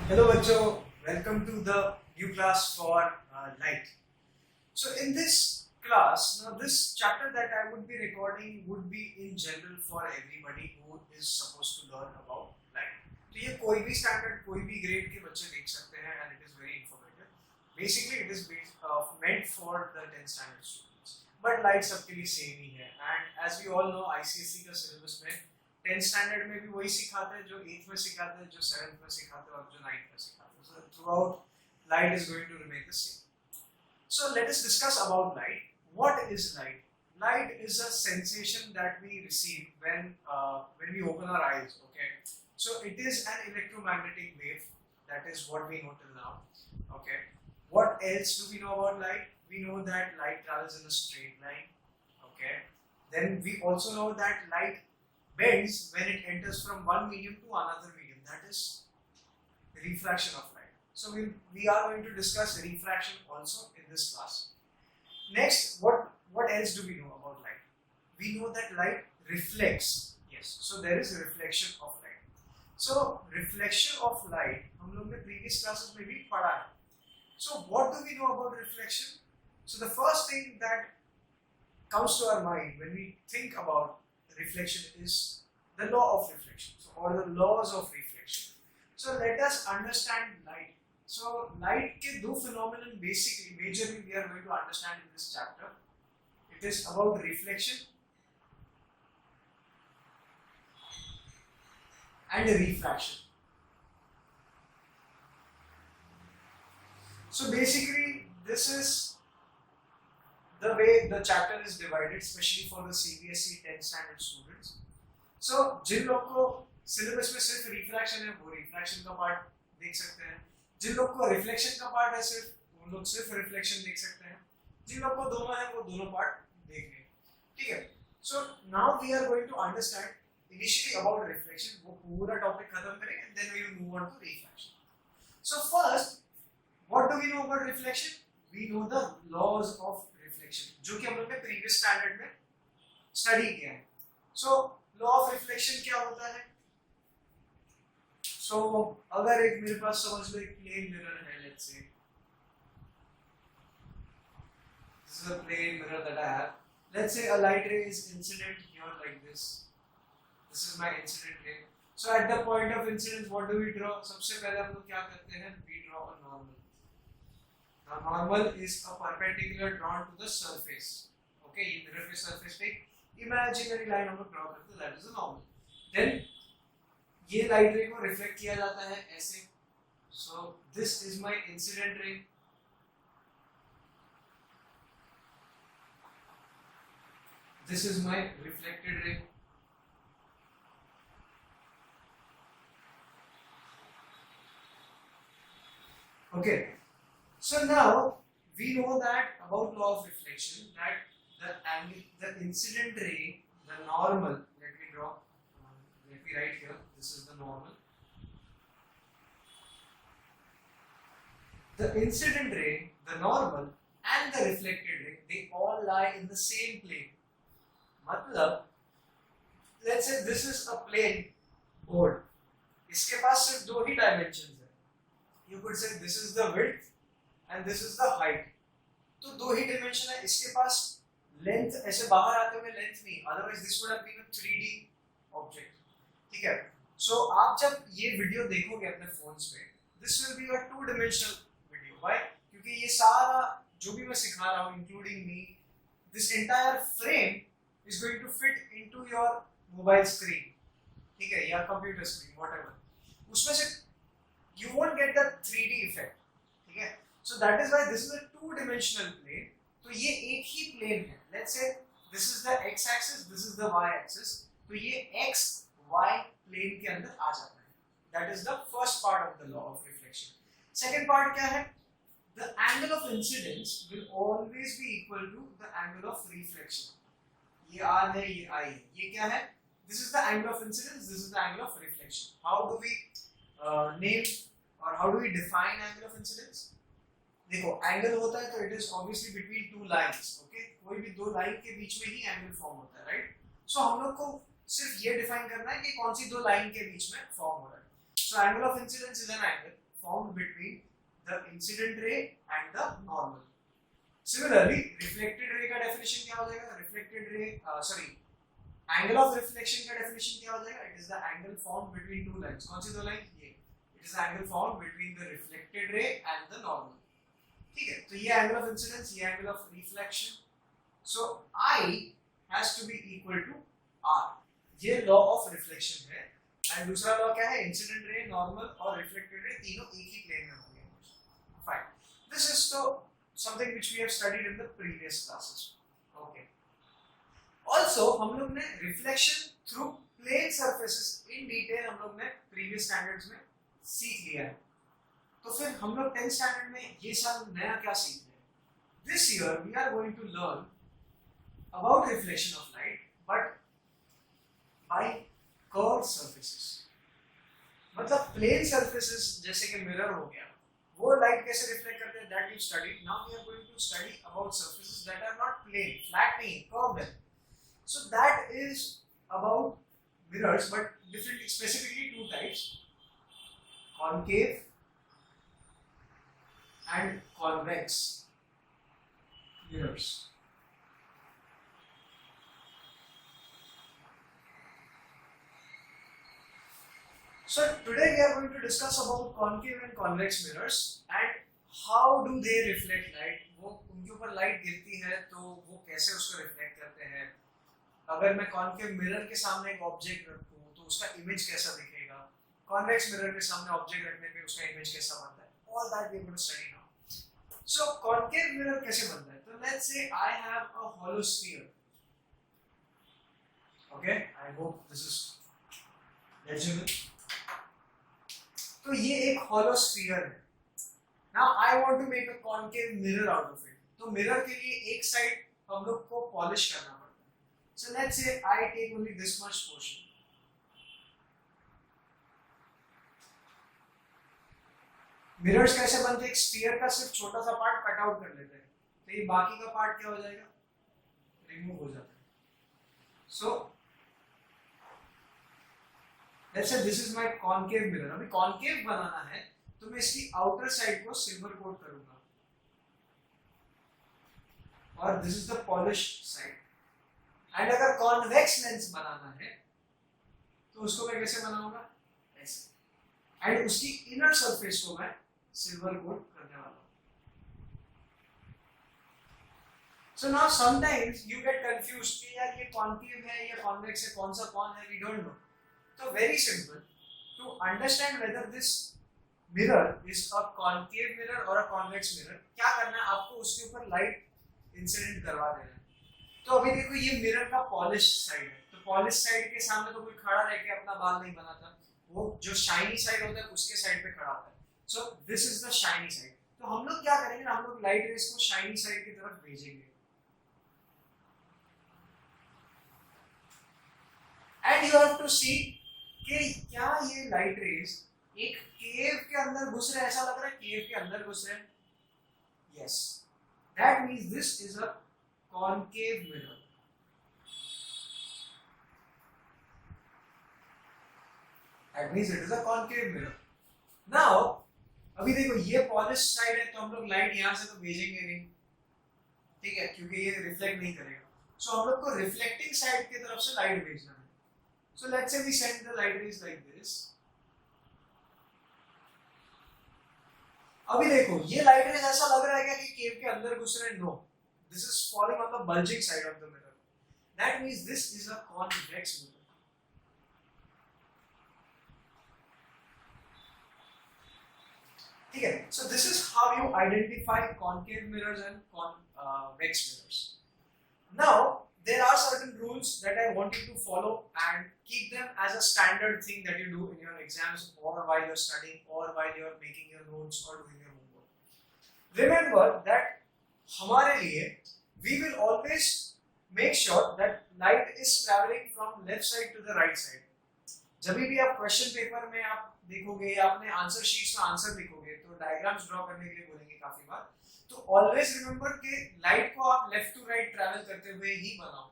Hello बच्चों, welcome to the new class for light. So in this class, now this chapter that I would be recording would be in general for everybody who is supposed to learn about light. तो ये कोई भी standard, कोई भी grade के बच्चे देख सकते हैं and it is very informative. Basically it is meant for the 10th standard students. But light सबके लिए same ही है and as we all know ICSE का syllabus में 10th स्टैंडर्ड में भी वही सिखाते हैं जो 8th में सिखाते हैं, जो 7th में सिखाते हैं और जो 9th में सिखाते हैं. So throughout, light is going to remain the same. So let us discuss about light. What is light? Light is a sensation that we receive when we open our eyes. Okay, so it is an electromagnetic wave. That is what we know till now. Okay, what else do we know about light? We know that light travels in a straight line. Okay, then we also know that light bends when it enters from one medium to another medium. That is refraction of light. So we are going to discuss refraction also in this class. Next, what else do we know about light? We know that light reflects. Yes, so there is a reflection of light. So reflection of light हम लोग ने previous classes में भी पढ़ा है. So what do we know about reflection? So the first thing that comes to our mind when we think about reflection is the law of reflection, or the laws of reflection. So let us understand light. So light के दो phenomenon basically majorly we are going to understand in this chapter. It is about reflection and refraction. So basically this is the way the chapter is divided, especially for the CBSE 10th standard students. So जिन लोग को syllabus में सिर्फ refraction है वो refraction का part देख सकते हैं. जिन लोग को reflection का part है सिर्फ उन लोग सिर्फ reflection देख सकते हैं. जिन लोग को दोनों है वो दोनों part देख लें. ठीक है. So now we are going to understand initially about reflection. वो पूरा topic खत्म करेंगे and then we will move on to refraction. So first, what do we know about reflection? We know the laws of reflection, जो कि हम लोग ने previous standard में study किया है. So law of reflection क्या होता है? So अगर एक मेरे पास समझ लो एक plane mirror है, let's say this is a plane mirror that I have. Let's say a light ray is incident here like this. This is my incident ray. So at the point of incidence, what do we draw? सबसे पहले हम लोग क्या करते हैं? We draw a normal. The normal is a perpendicular drawn to the surface. Okay, ये mirror के surface पे imaginary line हम लोग draw करते हैं. That is a normal. Then ये light ray को reflect किया जाता है ऐसे. So this is my incident ray. This is my reflected ray. Okay. So now we know that about law of reflection that the incident ray, the normal. Let me draw. Let me write here. This is the normal. The incident ray, the normal, and the reflected ray, they all lie in the same plane. मतलब, let's say this is a plane board. इसके पास सिर्फ दो ही dimensions है. You could say this is the width and this is the height. तो दो ही dimension है. इसके पास length ऐसे बाहर आते हुए length नहीं. Otherwise this would have been a 3D object. ठीक है. So आप जब ये वीडियो देखोगे अपने phones पे, this will be a two-dimensional video. Why? क्योंकि ये सारा जो भी मैं सिखा रहा हूँ, including me, this entire frame is going to fit into your mobile screen. ठीक है, या computer screen, whatever. उसमें से you won't get the 3D effect. ठीक है. So that is why this is a two-dimensional plane. तो ये एक ही plane है. Let's say this is the x-axis, this is the y-axis. तो ये x, y plane के अंदर आ जाता है. That is the first part of the law of reflection. Second part क्या है? The angle of incidence will always be equal to the angle of reflection. ये r है, ये I है. ये क्या है? This is the angle of incidence. This is the angle of reflection. How do we name or how do we define angle of incidence? देखो angle होता है तो it is obviously between two lines. Okay, कोई भी दो line के बीच में ही angle form होता है, right? So हम लोग को सिर्फ ये डिफाइन करना है कि कौन सी दो लाइन के बीच में फॉर्म हो रहा है. So angle of incidence is an angle formed between the incident ray and the normal. Similarly, reflected ray का definition क्या हो जाएगा? Reflected ray, angle of reflection का definition क्या हो जाएगा? It is the angle formed between two lines. कौन सी दो लाइन? ये. It is the angle formed between the reflected ray and the normal. ठीक है? तो ये angle of incidence, ये angle of reflection. So I has to be equal to R. ये law of reflection है. And दूसरा law क्या है? Incident ray, normal और reflected ray तीनों एक ही plane में होंगे. Fine. This is something which we have studied in the previous classes. Okay. Also हम लोग ने reflection through plane surfaces in detail हम लोग ने previous standards में सीख लिया है. तो फिर हम लोग 10th standard में ये सब नया क्या सीख रहे हैं? This year we are going to learn about reflection of light, but by curved surfaces. मतलब plane surfaces जैसे कि mirror हो गया, वो light कैसे reflect करते हैं? That we studied. Now we are going to study about surfaces that are not plane, flat नहीं, curved है. So that is about mirrors, but different, specifically two types: concave and convex mirrors. So today we are going to discuss about concave and convex mirrors and how do they reflect light. वो उनके ऊपर light गिरती है तो वो कैसे उसको reflect करते हैं. अगर मैं concave mirror के सामने एक ऑब्जेक्ट रखूं तो उसका इमेज कैसा दिखेगा, convex mirror के सामने ऑब्जेक्ट रखने पे उसका इमेज कैसा बनता है. All that we are going to study now. So concave mirror कैसे बनता है? तो let's say I have a hollow sphere. Okay, I hope this is legible. तो ये एक hollow sphere है. Now I want to make a concave mirror out of it. तो mirror के लिए एक साइड हम लोग को पॉलिश करना पड़ता है. So let's say I take only this much portion. Mirrors कैसे बनते हैं? एक sphere का सिर्फ छोटा सा पार्ट कट आउट कर लेते हैं, तो ये बाकी का पार्ट क्या हो जाएगा? रिमूव हो जाता है. So let's say this is my concave mirror. अभी concave बनाना है तो मैं इसकी outer side को silver coat करूंगा और this is the polished side. And अगर convex lens बनाना है तो उसको मैं कैसे बनाऊंगा? ऐसे. And उसकी inner surface को मैं silver coat करने वाला हूँ. So now sometimes you get confused कि यार ये concave है या convex है, कौन सा कौन है? We don't know. So very simple. To understand whether this mirror is a concave mirror or a convex mirror, क्या करना है? आपको उसके ऊपर light incident करवा देना है. तो अभी देखो ये mirror का polished side है, तो polished side के सामने तो कोई खड़ा रह के अपना बाल नहीं बनाता, वो जो shiny side होता है उसके side पे खड़ा होता है. So this is the shiny side. तो हम लोग क्या करेंगे? हम लोग light rays को shiny side की तरफ भेजेंगे. And you have to see कि क्या ये लाइट रेज एक केव के अंदर घुस रहे हैं? ऐसा लग रहा है केव के अंदर घुस रहे हैं. Yes, that means this is a concave mirror. That means it is a concave mirror. Now अभी देखो ये पॉलिश साइड है तो हम लोग लाइट यहां से तो भेजेंगे नहीं, ठीक है, क्योंकि ये रिफ्लेक्ट नहीं करेगा. सो हम लोग को रिफ्लेक्टिंग साइड की तरफ से लाइट भेजना है. So let's say we send the light rays like this. अभी देखो ये light rays ऐसा लग रहा है क्या कि केव के अंदर घुस रहे हैं? No, this is falling on the bulging side of the mirror. That means this is a convex mirror. ठीक है. So this is how you identify concave mirrors and convex mirrors. Now there are certain rules that I want you to follow and keep them as a standard thing that you do in your exams or while you're studying or while you're making your notes or doing your homework. Remember that हमारे लिए we will always make sure that light is traveling from left side to the right side. जब भी आप question paper में आप देखोगे या अपने आंसर शीट्स में आंसर लिखोगे तो डायग्राम्स ड्रॉ करने के लिए बोलेंगे काफी बार, तो ऑलवेज रिमेंबर कि लाइट को आप लेफ्ट टू राइट ट्रैवल करते हुए ही बनाओ.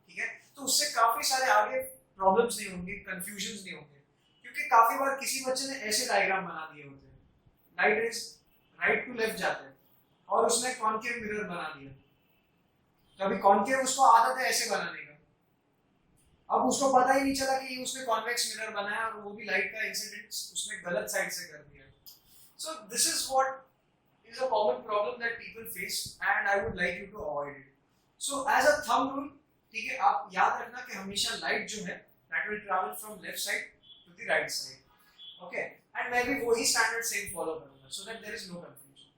ठीक है, तो उससे काफी सारे आगे प्रॉब्लम्स नहीं होंगे, कंफ्यूजन्स नहीं होंगे, क्योंकि काफी बार किसी बच्चे ने ऐसे डायग्राम बना दिए होते हैं light is right to left जाते हैं और उसने कॉन्केव मिरर बना दिया, तो अभी कॉन्केव उसको आदत है ऐसे बनाने का, अब उसको पता ही नहीं चला कि ये उसने कॉन्वेक्स मिरर बनाया और वो भी लाइट का इंसिडेंट उसने गलत साइड से कर दिया. सो this is what is a common problem that people face and I would like you to avoid it. So as a thumb rule, ठीक है, आप याद रखना कि हमेशा लाइट जो है that will travel from left side to the right side. Okay, and मैं भी वही standard same follow करूँगा so that there is no confusion.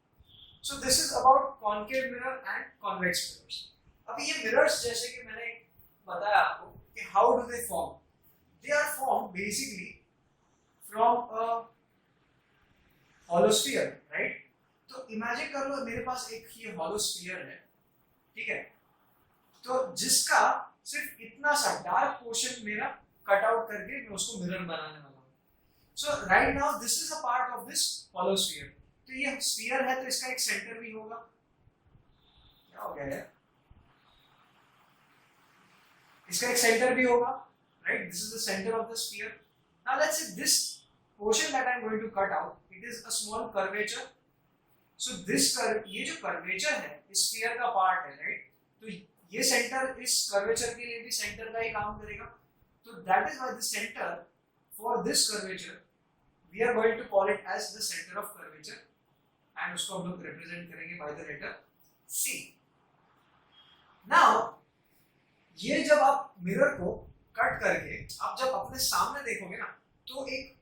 So this is about concave mirror and convex mirrors. अभी ये mirrors जैसे कि मैंने बताया आपको कि how do they form? They are formed basically from a hollow sphere, right? तो इमेजिन कर लो मेरे पास एक ये हॉलो स्फीयर है, ठीक है, तो जिसका सिर्फ इतना सा डार्क पोर्शन मेरा कट आउट करके मैं उसको मिरर बनाने वाला हूँ. So right now this is a part of this hollow sphere. तो ये स्फीयर है तो इसका एक सेंटर भी होगा. क्या हो गया है, इसका एक सेंटर भी होगा, right? This is the centre of the sphere. Now let's say this portion that I am going to cut out, it is a small curvature. So this ये जो कर्वेचर है इस स्फीयर का पार्ट है, right? तो ये centre इस curvature के लिए भी सेंटर का ही काम करेगा. तो that is why the center for this curvature we are going to call it as the centre of curvature and उसको हम लोग रिप्रेजेंट करेंगे बाय द लेटर C. नाउ ये जब आप मिरर को कट करके आप जब अपने सामने देखोगे ना तो एक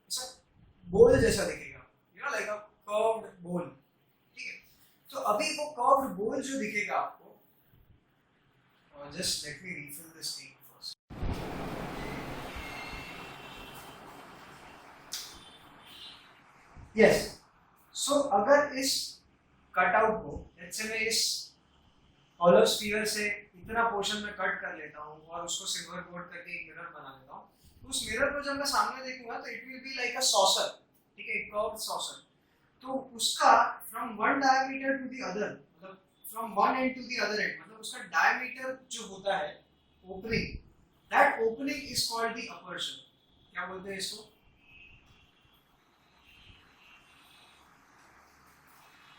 ऐसा बोल जैसा दिखेगा, you know, like a curved बोल. ठीक है, तो अभी वो कर्व्ड बोल जो दिखेगा आपको, just let me refill this thing first. Yes, so अगर इस कटआउट को लेट्स से मैं इस हॉलो स्फीयर से इतना पोर्शन में कट कर लेता हूँ और उसको सिल्वर कोट करके एक मिरर बना लेता हूँ, तो उस मिरर को जब मैं सामने देखूंगा तो it will be like a saucer. ठीक है, एक कर्व्ड सॉसर. तो उसका from one diameter to the other, मतलब from one end to the other end, मतलब उसका डायमीटर जो होता है opening, that opening is called the aperture. क्या बोलते हैं इसको?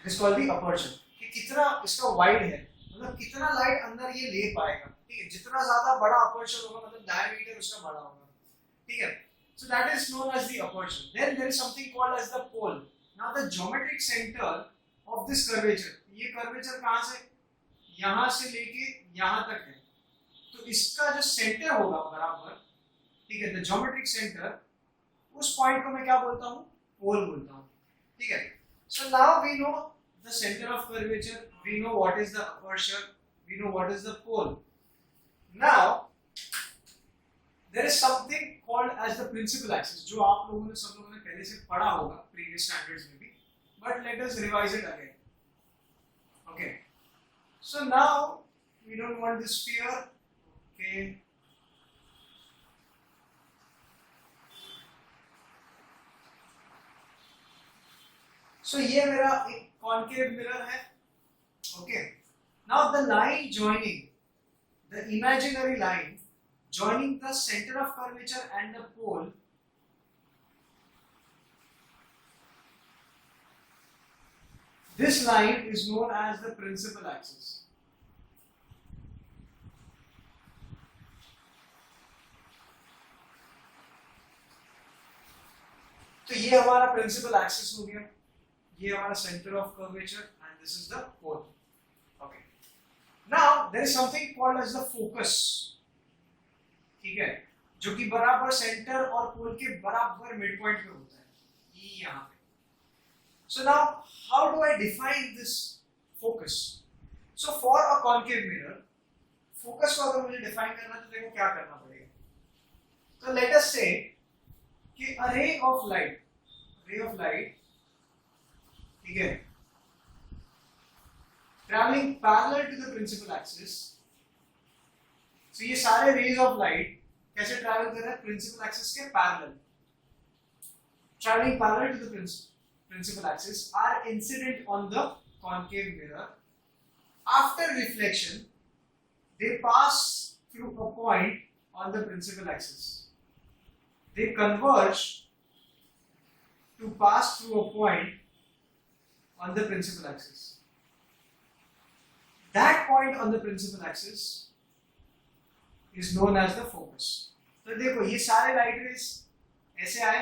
It is called the aperture. कि कितना इसका वाइड है, मतलब कितना लाइट अंदर ये ले पाएगा. ठीक है, जितना ज्यादा बड़ा अपर्चर होगा मतलब डायमीटर उसका बड़ा होगा. ठीक है, so that is known as the aperture. Then there is something called as the pole. Now the geometric center of this curvature, ये curvature कहाँ से यहाँ से लेके यहाँ तक है, तो इसका जो सेंटर होगा बराबर, ठीक है, the geometric center, उस पॉइंट को मैं क्या बोलता हूँ? पोल बोलता हूँ. ठीक है, so now we know the center of curvature, we know what is the aperture, we know what is the pole. Now there is something called as the principal axis, जो आप लोगों ने सब लोगों ने पहले से पढ़ा होगा previous standards में भी, but let us revise it again. Okay, so now we don't want this sphere. Okay, so ये मेरा एक concave mirror है. Okay, now the line joining, the imaginary line joining the center of curvature and the pole, this line is known as the principal axis. तो ये हमारा principal axis हो गया, ये हमारा center of curvature and this is the pole. Okay, now there is something called as the focus. ठीक है, जो कि बराबर सेंटर और पोल के बराबर मिड पॉइंट पे होता है, ये यहाँ पे. So now how do I define this focus? So for a concave mirror, focus को अगर मुझे डिफाइन करना तो देखो क्या करना पड़ेगा. तो लेट अस से कि अ रे ऑफ लाइट, ठीक है, travelling parallel to the principal axis. तो ये सारे रेज ऑफ लाइट कैसे ट्रैवल कर रहे हैं? प्रिंसिपल एक्सिस के parallel. Travelling parallel to the principal axis are incident on the concave mirror. After reflection they pass through a point on the principal axis. They converge to pass through a point on the principal axis. That point on the principal axis is known as the focus. तो देखो ये सारे light rays ऐसे आए,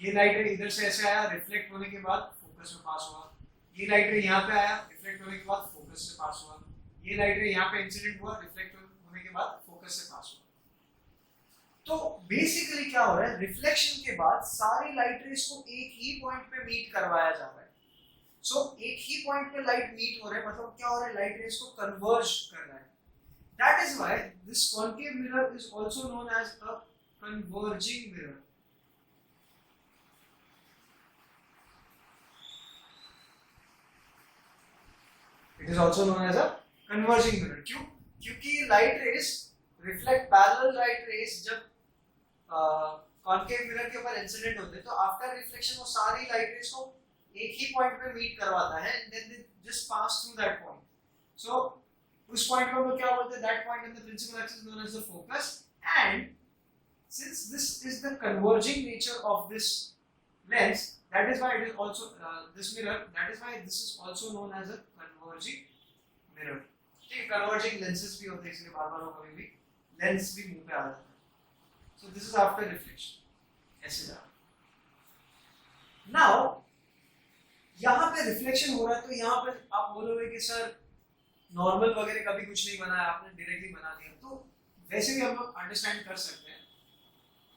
ये light रे इधर से ऐसे आया, रिफ्लेक्ट होने के बाद फोकस में पास हुआ, ये लाइट रे यहाँ पे आया, रिफ्लेक्ट होने के बाद फोकस से पास हुआ, ये लाइट रे यहाँ पे इंसिडेंट हुआ, रिफ्लेक्ट होने के बाद फोकस से पास हुआ। तो बेसिकली क्या हो रहा है, रिफ्लेक्शन के बाद सारी लाइट रेज को एक ही पॉइंट पे मीट करवाया जा रहा है। सो एक ही पॉइंट पे लाइट मीट हो रहा है, मतलब क्या हो रहा है, लाइट रेज को कन्वर्ज कर रहा है। That is why this concave mirror is also known as a converging mirror. It is also known as a converging mirror. क्यों? क्योंकि light rays reflect, parallel light rays जब कॉन्केव मिरर के ऊपर incident होते हैं तो आफ्टर रिफ्लेक्शन वो सारी लाइट रेज को एक ही पॉइंट पे मीट करवाता है, and then they just pass through that point. So उस पॉइंट को हम लोग क्या बोलते हैं, that point in the principal axis known as the focus. And since this is the converging nature of this lens, that is why it is also this mirror, that is why this is also known as a converging mirror। ठीक है, converging lenses भी होते हैं, इसलिए बार-बार वो कभी भी लेंस भी मुंह पे आ जाता है। So this is after reflection, ऐसे जा। Now यहाँ पे रिफ्लेक्शन हो रहा है, तो यहाँ पे आप बोलोगे कि सर नॉर्मल वगैरह कभी कुछ नहीं बनाया, आपने डायरेक्टली बना दिया। तो वैसे भी हम लोग अंडरस्टैंड कर सकते हैं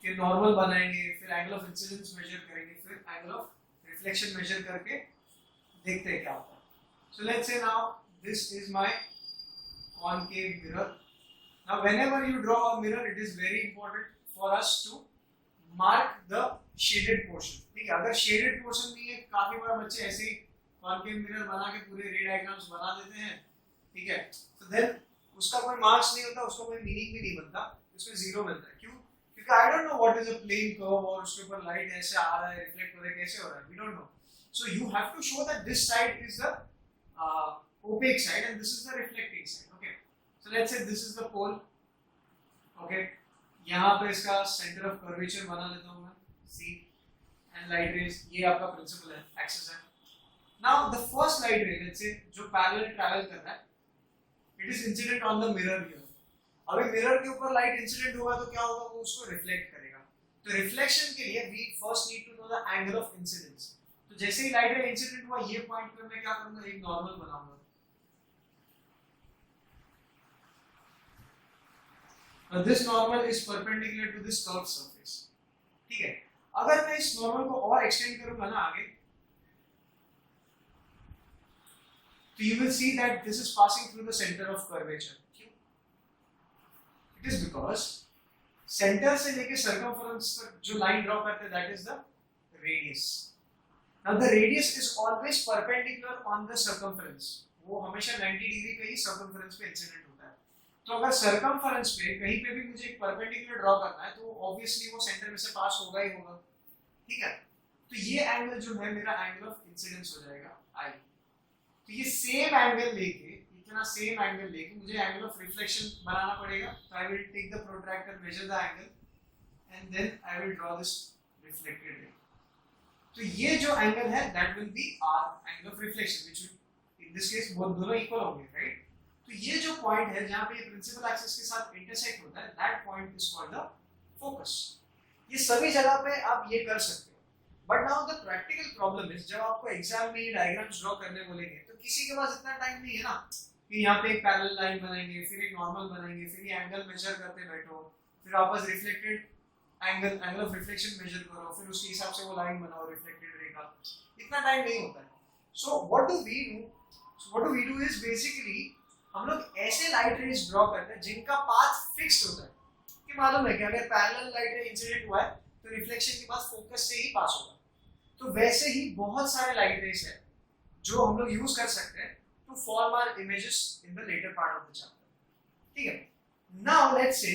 कि नॉर्मल बनाएंगे, फिर एंगल ऑफ इंसिडेंस मेजर करेंगे, फिर एंगल ऑफ रिफ्लेक्शन मेजर करके देखते हैं क्या होता है। So let's say now this is my concave mirror. Now whenever you draw a mirror, it is very important for us to mark the shaded portion. ठीक है, अगर शेडेड पोर्शन नहीं है, काफी बार बच्चे ऐसे ही कॉनकेव मिरर बना के पूरे रे डायग्राम्स बना देते हैं, ठीक है, तो देन उसका कोई मार्क्स नहीं होता, उसका कोई मीनिंग भी नहीं बनता, उसमें जीरो मिलता है। क्यों? क्योंकि I don't know what is a plane curve और उसके ऊपर लाइट ऐसे आ रहा है, रिफ्लेक्ट हो रहा है, कैसे हो रहा है, we don't know. So you have to show that this side is the opaque side and this is the reflecting side। okay, so let's say this is the pole। okay, यहाँ पे इसका सेंटर ऑफ कर्वेचर बना लेता हूँ मैं C, and light rays ये आपका principal है, एक्सिस है। नाउ द फर्स्ट लाइट रे, लेट्स से जो पैरेलल ट्रैवल कर रहा है, it is incident on the mirror here. अभी मिरर के ऊपर लाइट इंसिडेंट होगा तो क्या होगा, वो उसको रिफ्लेक्ट करेगा। तो रिफ्लेक्शन के लिए we first need to know the angle of incidence. तो जैसे ही लाइट रे इंसिडेंट हुआ, ये पॉइंट पे मैं क्या करूंगा, एक नॉर्मल बनाऊंगा। This normal is perpendicular to this curved surface. ठीक है, अगर मैं इस नॉर्मल को और एक्सटेंड करूंगा ना आगे, तो you will see that this is passing through the center of curvature। क्यों? It is because center से लेके circumference तक जो line draw करते हैं, that is the radius। Now the radius is always perpendicular on the circumference। वो हमेशा 90 degree पे ही circumference पे इंसिडेंट होता है। तो अगर circumference पे कहीं पे भी मुझे एक perpendicular ड्रॉ करना है, तो obviously वो सेंटर में से पास होगा ही होगा। ठीक है, तो ये एंगल जो है मेरा एंगल ऑफ इंसिडेंस हो जाएगा I। तो ये सेम एंगल लेके, इतना सेम एंगल लेके मुझे एंगल ऑफ रिफ्लेक्शन बनाना पड़ेगा। तो I will take the protractor, measure the angle and then I will draw this reflected ray. तो ये जो एंगल है that will be our angle of reflection, which will in this case both दोनों equal होंगे, right. तो ये जो point है जहां पे ये प्रिंसिपल एक्सिस के साथ इंटरसेक्ट होता है, that point is called the focus. ये सभी जगह पे आप ये कर सकते हो। But now the practical problem is, जब आपको एग्जाम में ये डायग्राम्स ड्रॉ करने बोलेंगे, तो किसी के पास इतना टाइम नहीं है ना कि यहाँ पे एक पैरेलल लाइन बनाएंगे, फिर एक नॉर्मल बनाएंगे, फिर ये एंगल मेजर करते बैठो, फिर वापस reflected angle of reflection measure करो, फिर उसके हिसाब से वो लाइन बनाओ रिफ्लेक्टेड रे का। इतना टाइम नहीं होता है। So what do we do is basically हम लोग ऐसे लाइट रेज ड्रॉ करते हैं जिनका पाथ फिक्स्ड होता है। कि मालूम है कि अगर पैरेलल लाइट रे इंसिडेंट हुआ है तो रिफ्लेक्शन के बाद फोकस से ही पास होगा। तो वैसे ही बहुत सारे लाइट रेज है जो हम लोग यूज कर सकते हैं to form our images in the latter part of the chapter. ठीक है, नाउ लेट्स से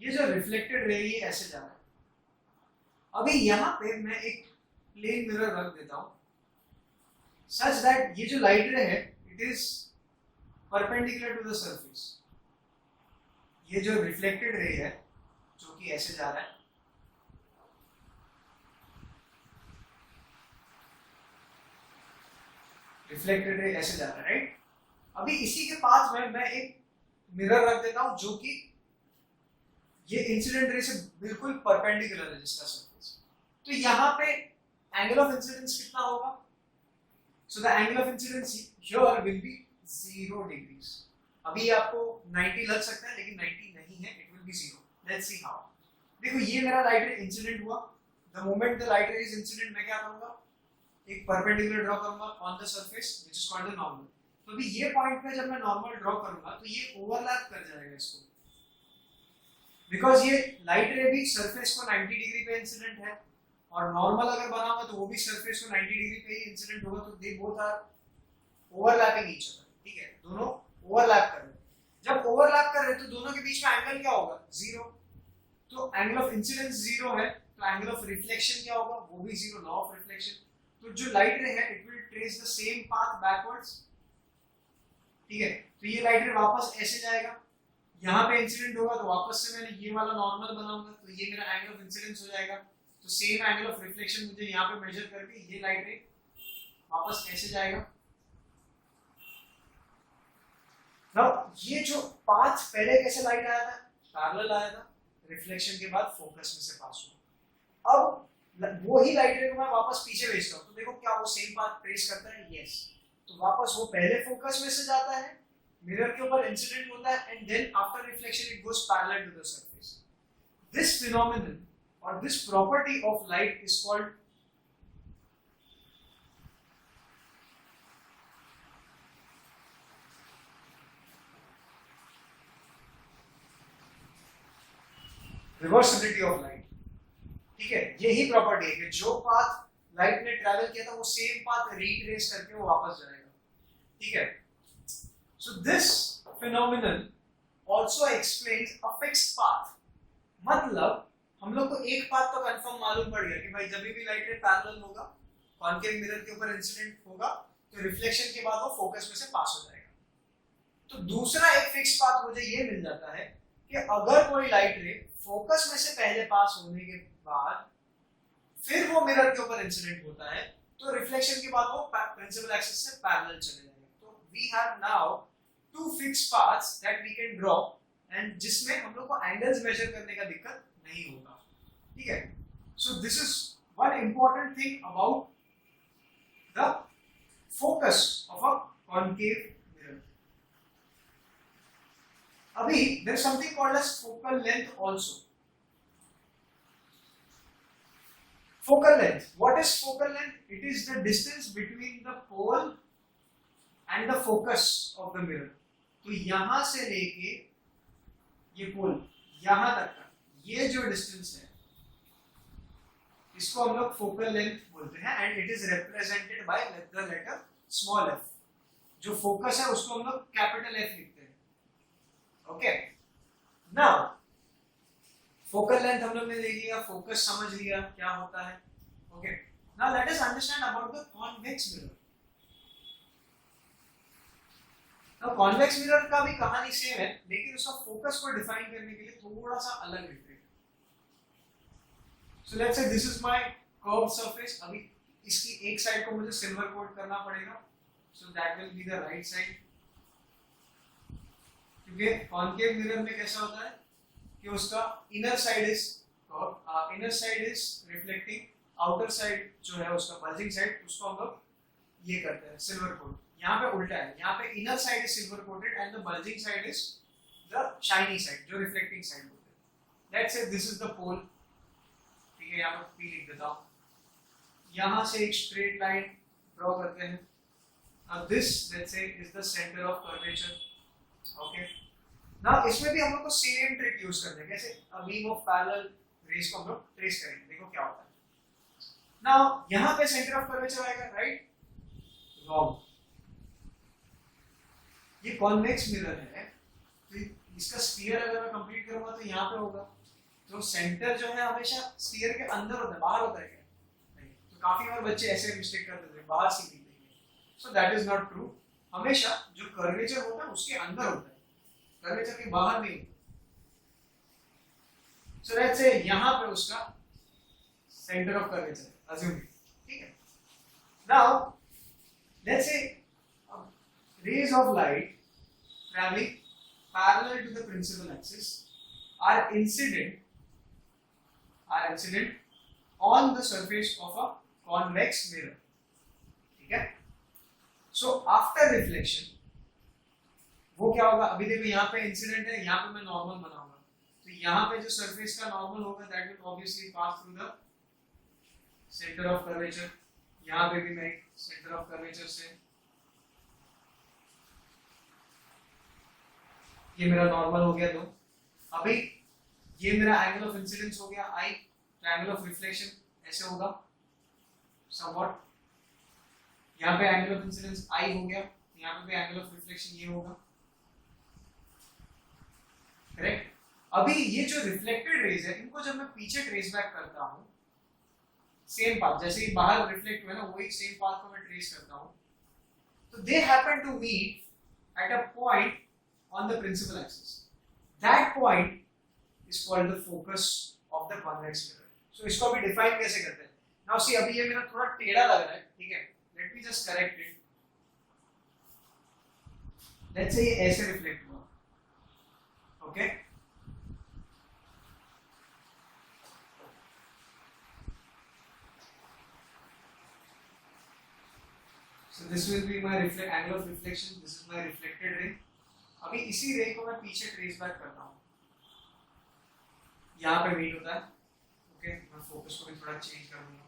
ये जो रिफ्लेक्टेड रे ये ऐसे जा रहा है। अभी यहाँ पे मैं एक प्लेन मिरर रख देता हूँ सच दैट ये जो लाइट रे है it is perpendicular to the surface. ये जो रिफ्लेक्टेड रे है जो कि ऐसे जा रहा है, रिफ्लेक्टेड रे ऐसे जा रहा है, राइट? अभी इसी के पास में मैं एक मिरर रख देता हूं जो कि ये इंसिडेंट रे से बिल्कुल परपेंडिकुलर है जिसका सरफेस, तो यहाँ पे एंगल ऑफ इंसिडेंस कितना होगा? So the angle of incidence here will be 0 degrees. अभी आपको 90 लग सकता है लेकिन 90 नहीं है, it will B 0। Let's see how. देखो ये मेरा लाइट रे इंसिडेंट हुआ, द मोमेंट द लाइट रे इज इंसिडेंट मैं क्या करूंगा, एक परपेंडिकुलर ड्रॉ करूंगा on the surface which is called the normal. तो अभी ये पॉइंट पे जब मैं नॉर्मल ड्रॉ करूंगा तो ये ओवरलैप कर जाएगा इसको, बिकॉज ये लाइट रे भी सरफेस को 90 डिग्री पे इंसिडेंट है और नॉर्मल अगर बना हुआ तो वो भी सरफेस को 90 डिग्री पे ही इंसिडेंट होगा, तो they both are overlapping each other, ठीक है? दोनों ओवरलैप कर रहे हैं। जब ओवरलैप कर रहे हैं तो दोनों के बीच में एंगल क्या होगा? 0। तो एंगल ऑफ इंसिडेंस 0 है, तो एंगल ऑफ रिफ्लेक्शन क्या होगा? वो भी 0, लॉ ऑफ रिफ्लेक्शन। तो जो लाइट रे है it will trace the same path backwards, ठीक है? तो ये लाइट रे वापस ऐसे जाएगा, यहाँ पे इंसिडेंट होगा तो वापस से मैंने ये वाला नॉर्मल बनाऊंगा तो ये मेरा एंगल ऑफ इंसिडेंस हो जाएगा। तो सेम एंगल ऑफ रिफ्लेक्शन मुझे यहाँ पे मेजर करके ये लाइट रे वापस ऐसे जाएगा। नाउ ये जो पाथ पहले कैसे लाइट आया था? पैरेलल आया था, रिफ्लेक्शन के बाद फोकस में से पास हुआ। अब वो ही लाइट रे को मैं वापस पीछे भेजता हूँ तो देखो क्या वो सेम पाथ ट्रेस करता है? यस। तो वापस वो पहले फोकस में से जाता है, मिरर के ऊपर इंसिडेंट होता है and then after reflection it goes parallel to the surface. This phenomenon और this property of light is called reversibility of light, ठीक है? यही प्रॉपर्टी है कि जो पाथ लाइट ने ट्रैवल किया था वो सेम पाथ रिट्रेस करके वो वापस जाएगा, ठीक है? So this phenomenon also explains a fixed path। मतलब हम लोग को एक पाथ तो कंफर्म मालूम पड़ गया कि भाई जब भी लाइट रे पैरेलल होगा, कॉन्केव मिरर के ऊपर इंसिडेंट होगा तो रिफ्लेक्शन के बाद वो फोकस में से पास हो जाएगा। तो दूसरा एक फिक्स्ड पाथ मुझे ये मिल जाता है कि अगर कोई लाइट रे फोकस में से पहले पास होने के बाद फिर वो मिरर के ऊपर इंसिडेंट होता है तो रिफ्लेक्शन के बाद वो प्रिंसिपल एक्सिस से पैरेलल चले जाएगा। तो we have now two fixed paths that we can draw and जिसमें हम लोग को एंगल्स मेजर करने का दिक्कत नहीं होगा, ठीक है? So this is one important thing about the focus of a concave mirror। अभी there is something called as focal length also। Focal length, what is focal length? It is the distance between the pole and the focus of the mirror। तो यहां से लेके ये पोल यहां तक का ये जो डिस्टेंस है इसको हम लोग फोकल लेंथ बोलते हैं and it is represented by the letter small f। जो फोकस है उसको हम लोग कैपिटल F लिखते हैं, ओके? नाउ फोकल लेंथ हम लोग ने ले लिया, फोकस समझ लिया क्या होता है, okay? Now let us understand about the convex mirror. अब कॉन्वेक्स मिरर का भी कहानी सेम है लेकिन उसका फोकस को डिफाइन करने के लिए थोड़ा सा अलग है। So let's say this is my curved surface. अभी इसकी एक साइड को मुझे सिल्वर कोट करना पड़ेगा, so that will be the right side. क्योंकि कॉन्केव मिरर में कैसा होता है कि उसका inner side is reflecting, outer side जो है उसका बल्जिंग साइड उसको हम लोग ये करते हैं सिल्वर कोट। यहाँ पे उल्टा है, यहाँ पे inner side is silver coated and the bulging side is the shiny side जो रिफ्लेक्टिंग साइड होती है। Let's say this is the पोल, ठीक है? यहाँ पे P लिख देता हूँ। यहाँ से एक स्ट्रेट लाइन ड्रॉ करते हैं। Now this let's say is the centre of curvature, okay? Now इसमें भी हम लोग को सेम ट्रिक यूज करते हैं। कैसे? A beam of parallel raise को हम लोग ट्रेस करेंगे, देखो क्या होता है। नाउ यहाँ पे सेंटर ऑफ कर्वेचर आएगा, राइट? रॉन्ग। ये कॉन्वेक्स मिरर है तो इसका स्फीयर अगर मैं कंप्लीट करूंगा तो यहाँ पे होगा, तो सेंटर जो है हमेशा स्फीयर के अंदर होता है, बाहर होता है क्या? नहीं। तो काफी बार बच्चे ऐसे मिस्टेक करते थे, बाहर से लिख देंगे। सो दैट इज नॉट ट्रू। हमेशा जो कर्वेचर होता है उसके अंदर होता है, कर्वेचर के बाहर नहीं होता। सो लेट्स से यहाँ पे उसका सेंटर ऑफ कर्वेचर अज्यूम, ठीक है? नाउ लेट्स से rays of light traveling parallel to the principal axis are incident on the surface of a convex mirror. ठीक है? So after reflection वो क्या होगा? अभी देखो यहाँ पे इंसिडेंट है, यहाँ पे मैं नॉर्मल बनाऊंगा, तो यहाँ पे जो सरफेस का नॉर्मल होगा that will obviously pass through the centre of curvature. यहाँ पे भी मैं एक सेंटर ऑफ कर्वेचर से, ये मेरा नॉर्मल हो गया. तो अभी ये मेरा एंगल ऑफ इंसिडेंस हो गया आई, एंगल ऑफ रिफ्लेक्शन ऐसे होगा समवॉट. यहाँ पे एंगल ऑफ इंसिडेंस आई हो गया, यहाँ पे भी एंगल ऑफ रिफ्लेक्शन ये होगा. करेक्ट. अभी ये जो रिफ्लेक्टेड रेज है इनको जब मैं पीछे ट्रेस बैक करता हूँ, सेम पाथ जैसे ही बाहर रिफ्लेक्ट हुआ ना वही सेम पाथ को मैं ट्रेस करता हूँ, तो they happen to meet at a point on the principal axis. That point is called the focus of the convex mirror. So इसको अभी डिफाइन कैसे करते हैं? Now see अभी ये मेरा थोड़ा टेढ़ा लग रहा है, ठीक है? Let me just correct it. Let's say ये ऐसे रिफ्लेक्ट हुआ, okay? So this will be my angle of reflection. This is my reflected ray. अभी इसी रे को मैं पीछे ट्रेस बैक करता हूँ, यहाँ पे मीट होता है. ओके, मैं फोकस को भी थोड़ा चेंज कर दूंगा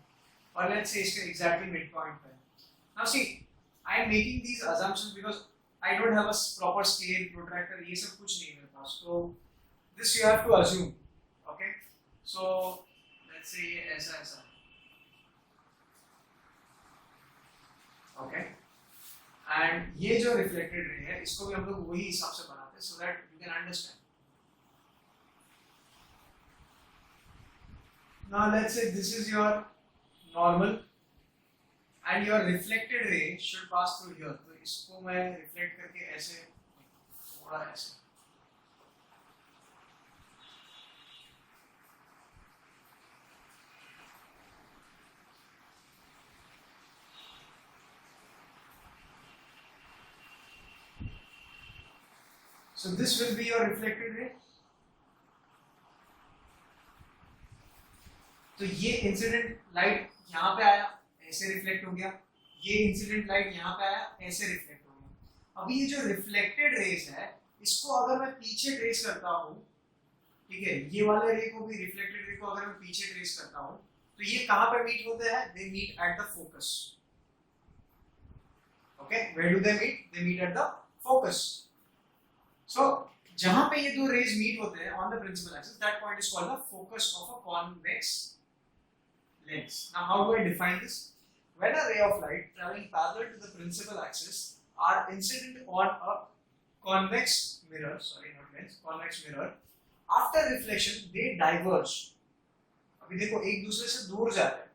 और लेट्स से इसके एग्जैक्टली मिड पॉइंट पे. Now see I am making these assumptions because I don't have a proper scale protractor, ये सब कुछ नहीं है मेरे पास, तो this you have to assume. Okay, so let's say ये ऐसा ऐसा. ओके, एंड ये जो रिफ्लेक्टेड रे है इसको भी हम लोग वही हिसाब से बनाते हैं so that you can understand. Now let's say this is your normal and your reflected ray should pass through here. तो इसको मैं रिफ्लेक्ट करके ऐसे थोड़ा ऐसे, so this will be your reflected ray. तो ये इंसिडेंट लाइट यहाँ पे आया, ऐसे रिफ्लेक्ट हो गया, ये इंसिडेंट लाइट यहाँ पे आया, ऐसे रिफ्लेक्ट हो गया. अभी ये जो रिफ्लेक्टेड रेज है इसको अगर मैं पीछे ट्रेस करता हूँ, ठीक है, ये वाले रे को भी रिफ्लेक्टेड रे को अगर मैं पीछे ट्रेस करता हूँ, तो ये कहाँ पे मीट होते हैं? They meet at the focus. Okay, where do they meet? They meet at the focus. So जहां पे ये दो रेज मीट होते हैं on the principal axis, that point is called the focus of a convex lens. Now how do I define this? When a ray of light traveling parallel to the principal axis are incident on a convex mirror, sorry not lens, convex mirror, after reflection they diverge. अभी देखो एक दूसरे से दूर जाते हैं.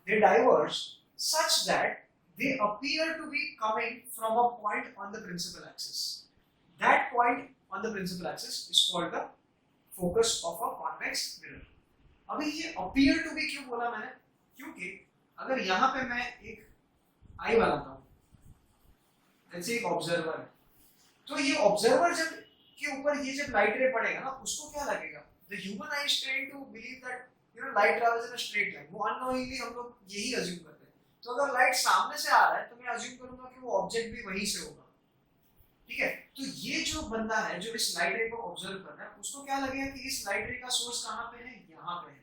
They diverge such that they appear to be coming from a point on the principal axis. That point on the principal axis is called the focus of a convex mirror. अभी ये appear to be क्यों बोला मैंने? क्योंकि अगर यहाँ पे मैं एक आई बनाता हूँ, जैसे एक ऑब्जर्वर है, तो ये ऑब्जर्वर जब के ऊपर ये जब लाइट रे पड़ेगा ना, उसको क्या लगेगा? The human eye is trained to believe that light travels in a straight line. वो unknowingly हम लोग यही assume करते हैं. तो अगर लाइट सामने से आ रहा है तो मैं assume करूंगा कि वो ऑब्जेक्ट भी वहीं से होगा. ठीक है, तो ये जो बंदा है जो इस लाइट रे को ऑब्जर्व कर रहा है, उसको क्या लगेगा कि इस लाइट रे का सोर्स कहाँ पे है? यहाँ पे है.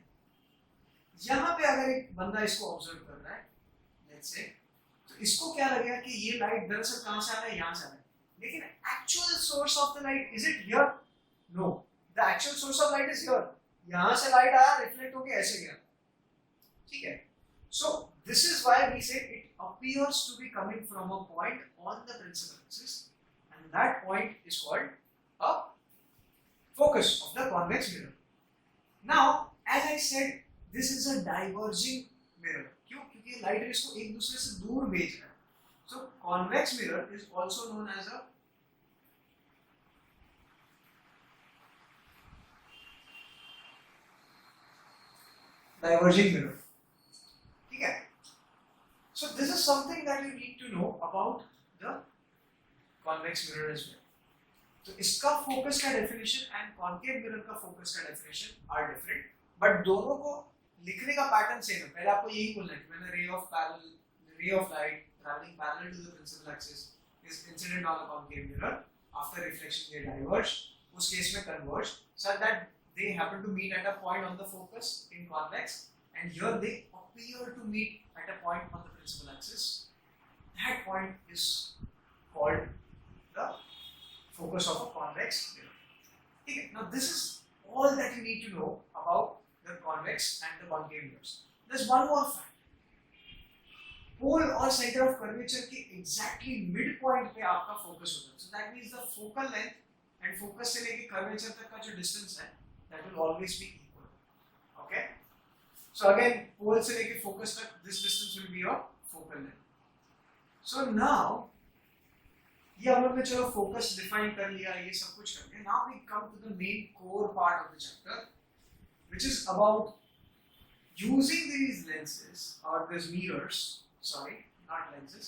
यहाँ पे अगर एक बंदा इसको ऑब्जर्व कर रहा है, लेट्स से, तो इसको क्या लगेगा कि ये लाइट दरअसल कहाँ से आ रहा है? यहाँ से आ रहा है. लेकिन actual source of the light is it here? No, the actual source of light is here. यहाँ से लाइट आया, रिफ्लेक्ट होके ऐसे गया. ठीक है, so this is why we say it appears to be coming from a point on the principal axis. That point is called a focus of the convex mirror. Now, as I said, this is a diverging mirror. क्यों? क्योंकि light raise को एक दूसरे से दूर भेज रहा है. So, convex mirror is also known as a diverging mirror. ठीक है? So, this is something that you need to know about the convex mirror as well. तो इसका फोकस का डेफिनेशन एंड कॉन्केव मिरर का फोकस का definition are different, but दोनों को लिखने का पैटर्न सेम है। पहले आपको यही बोलना है कि when ray of light traveling parallel to the principal axis is incident on the concave mirror, after reflection they diverge, उस केस में converge such that they happen to meet at a point on the focus in convex, and here they appear to meet at a point on the principal axis. That point is called the focus of a convex mirror. Okay, now this is all that you need to know about the convex and the concave mirrors. There's one more fact. Pole और centre of curvature के exactly mid point पे आपका focus होता है। So that means the focal length and focus से लेके curvature तक का जो डिस्टेंस है that will always be equal. Okay, so again pole से लेके फोकस तक this distance will be your focal length. So now ये हम लोग ने चलो फोकस डिफाइन कर लिया, ये सब कुछ कर लिया। Now we come to the main core part of the chapter which is about using these lenses or these mirrors, sorry not lenses,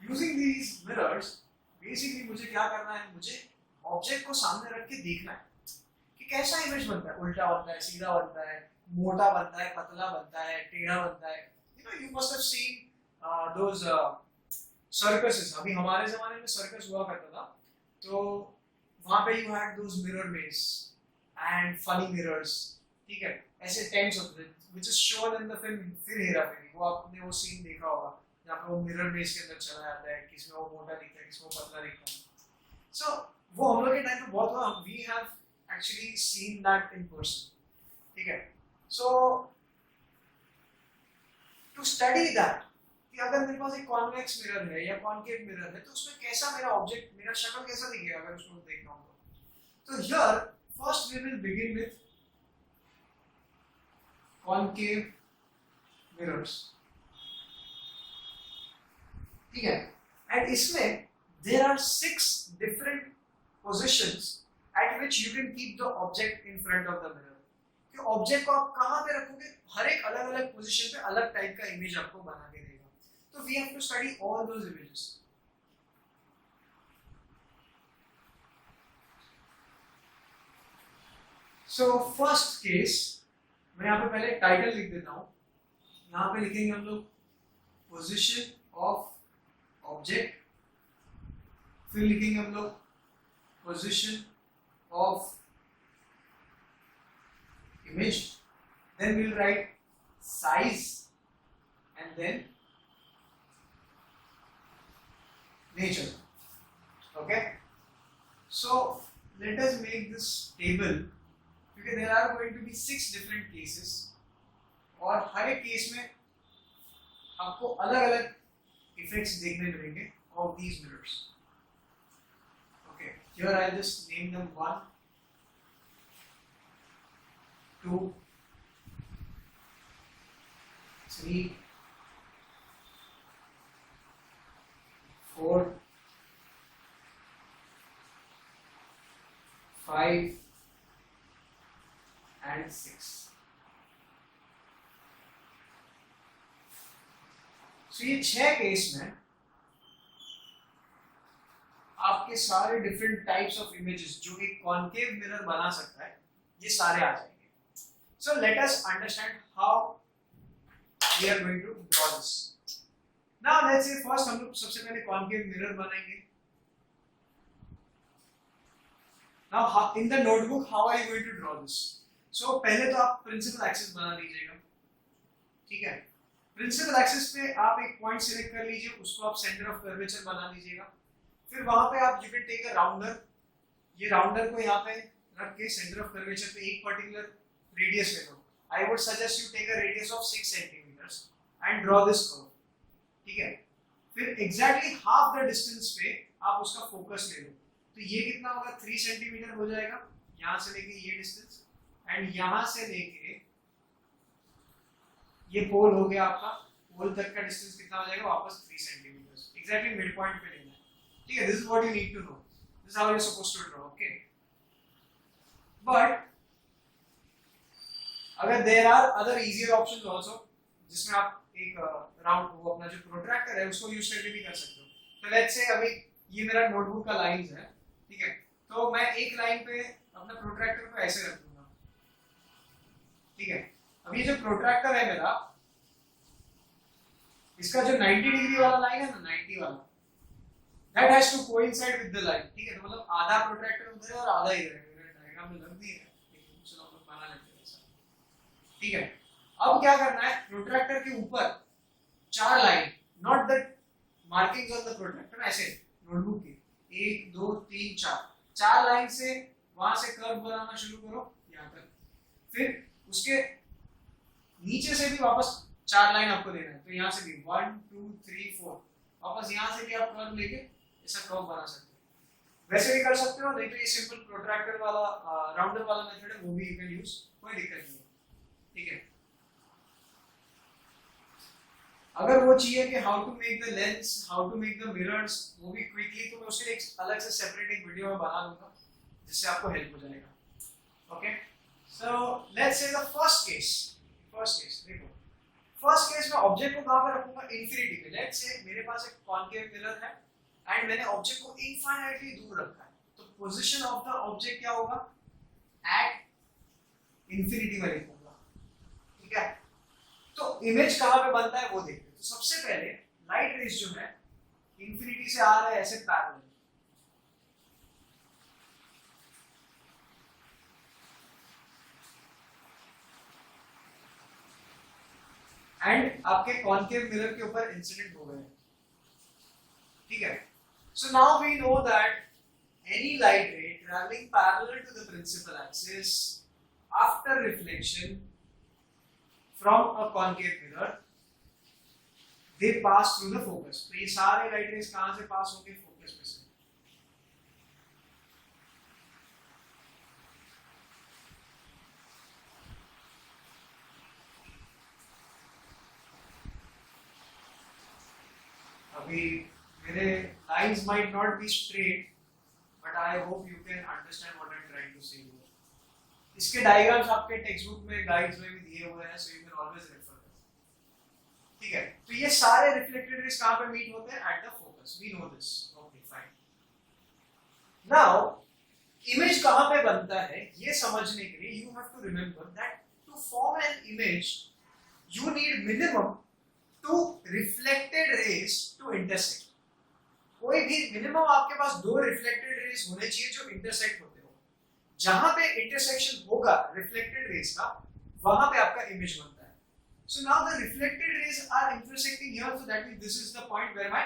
using these mirrors, basically मुझे क्या करना है, मुझे ऑब्जेक्ट को सामने रख के देखना है कि कैसा इमेज बनता है, उल्टा बनता है, सीधा बनता है, मोटा बनता है, पतला बनता है, टेढ़ा बनता है। You know, you must have seen those circuses। अभी हमारे जमाने में सर्कस हुआ करता था, तो वहाँ पे you had those mirror maze and funny mirrors, ठीक है, ऐसे टेंट्स होते थे which is shown in the film फिर हेरा फेरी। वो आपने वो सीन देखा होगा जहाँ पे वो मिरर मेज के अंदर चला जाता है, किसमें वो मोटा दिखता है, किसमें वो पतला दिखता है। सो वो हम लोग के टाइम पे बहुत हुआ, we have actually seen that in person, ठीक है। सो टू स्टडी दैट कि अगर मेरे पास एक कॉन्वेक्स मिरर है या कॉनकेव मिरर है तो उसमें कैसा मेरा ऑब्जेक्ट, मेरा शक्ल कैसा दिखेगा अगर उसको देखना हो तो। Here first we will begin with concave mirrors, ठीक है। एंड इसमें there are 6 different positions at which you can keep the object in front of the mirror। कि ऑब्जेक्ट को आप कहाँ पे रखोगे, हर एक अलग अलग पोजीशन पे अलग टाइप का इमेज आपको बना के देगा। तो we have to study all those images। So first case, मैं यहाँ पे पहले टाइटल लिख देता हूँ। यहाँ पे लिखेंगे हम लोग पोजीशन ऑफ ऑब्जेक्ट, फिर लिखेंगे हम लोग position of image, then will write size and then nature. Okay, so let us make this table क्योंकि there are going to be 6 different cases और हर एक केस में आपको अलग अलग इफेक्ट्स देखने मिलेंगे of these mirrors। Okay, here I'll just name them 1, 2, 3, 4, 5 and 6। So ये 6 केस में आपके सारे डिफरेंट टाइप्स ऑफ इमेजेस जो एक कॉनकेव मिरर बना सकता है ये सारे आ जाएंगे। So let us understand how we are going to draw this. Now let's say first हम लोग सबसे पहले कॉनकेव मिरर बनाएंगे। Now in the notebook how are you going to draw this. So पहले तो आप प्रिंसिपल एक्सिस बना लीजिएगा, ठीक है। प्रिंसिपल एक्सिस पे आप एक पॉइंट सिलेक्ट कर लीजिए, उसको आप सेंटर ऑफ कर्वेचर बना लीजिएगा। फिर वहां पे आप you can take a rounder, ये राउंडर को यहाँ पे रख के सेंटर ऑफ कर्वेचर पे एक पर्टिकुलर रेडियस ले लो। I would suggest you take a radius of 6 centimetres and draw this curve, ठीक है। फिर एग्जैक्टली हाफ द डिस्टेंस पे आप उसका फोकस ले लो, तो ये कितना होगा 3 सेंटीमीटर हो जाएगा यहाँ से लेके ये डिस्टेंस, एंड यहां से लेके ये पोल हो गया आपका, पोल तक का डिस्टेंस कितना हो जाएगा वापस 3 सेंटीमीटर, एग्जैक्टली मिड पॉइंट पे लेना है, ठीक है। This is what you need to know, this is how you are supposed to draw. Okay, but अगर there are other easier options also जिसमें आप एक राउंड वो अपना जो प्रोट्रैक्टर है उसको यूज करके भी कर सकते हो। तो लेट्स से अभी ये मेरा नोटबुक का लाइंस है, ठीक है। तो मैं एक लाइन पे अपना प्रोट्रैक्टर को ऐसे रख दूंगा, ठीक है। अब ये जो प्रोट्रैक्टर है मेरा, इसका जो 90 डिग्री वाला लाइन है ना, 90 वाला, that has to coincide with the line, ठीक है। तो मतलब आधा प्रोट्रैक्टर उधर है और आधा इधर है, डायग्राम में लग नहीं है, लेकिन चलो हम लोग बना लेते हैं ऐसा, ठीक है। अब क्या करना है, प्रोट्रैक्टर के ऊपर 4 line, not the markings on the protractor, ऐसे नोटबुक की 1 2 3 4 लाइन से वहां से कर्व बनाना शुरू करो यहाँ तक, फिर उसके नीचे से भी वापस 4 लाइन आपको देना है, तो यहाँ से भी 1 2 3 4, वापस यहाँ से भी आप कर्व लेके ऐसा कर्व बना सकते हो, वैसे भी कर सकते हो, नहीं तो ये सिंपल प्रोट्रैक्टर वाला राउंडर वाला मेथड है, वो भी यू कैन यूज, कोई दिक्कत नहीं है, ठीक है। अगर वो चाहिए कि how to make the lens, how to make the mirrors, वो भी क्विकली, तो मैं उसके लिए एक अलग से सेपरेट एक वीडियो में बना दूंगा जिससे आपको हेल्प हो जाएगा, ओके। सो लेट्स से द फर्स्ट केस देखो, फर्स्ट केस में ऑब्जेक्ट को कहां पे रखूंगा, इंफिनिटी पे। लेट्स से मेरे पास एक कॉन्केव मिरर है एंड मैंने ऑब्जेक्ट को इनफाइनाइटली दूर रखा है, तो पोजीशन ऑफ द ऑब्जेक्ट क्या होगा, एट इंफिनिटी में लिखूंगा, ठीक है। तो इमेज कहां पे बनता है वो देखते हैं। तो सबसे पहले लाइट रेज जो है इंफिनिटी से आ रहा है ऐसे पैरेलल, एंड आपके कॉन्केव मिरर के ऊपर इंसिडेंट हो गए, ठीक है। So now we know that any light ray travelling parallel to the principal axis after reflection from a concave mirror, they pass through the focus. तो ये सारे लाइट रेज कहां से पास होंगे, फोकस में से। अभी मेरे lines might not be straight, but I hope you can understand what I'm trying to say here. इसके डायग्राम्स आपके टेक्स्ट बुक में, गाइड्स में भी दिए हुए हैं, so you can always refer them, ठीक है। तो ये सारे रिफ्लेक्टेड रेज कहां पे मीट होते हैं, at the focus, we know this, okay fine. Now image कहां पे बनता है ये समझने के लिए you have to remember that to form an image you need minimum 2 reflected rays to intersect. कोई भी मिनिमम आपके पास 2 रिफ्लेक्टेड रेज होने चाहिए जो इंटरसेक्ट होते हो, जहां पे इंटरसेक्शन होगा रिफ्लेक्टेड रेज का, वहां पे आपका इमेज बनता है। So now the reflected rays are intersecting here, so that means this is the point where my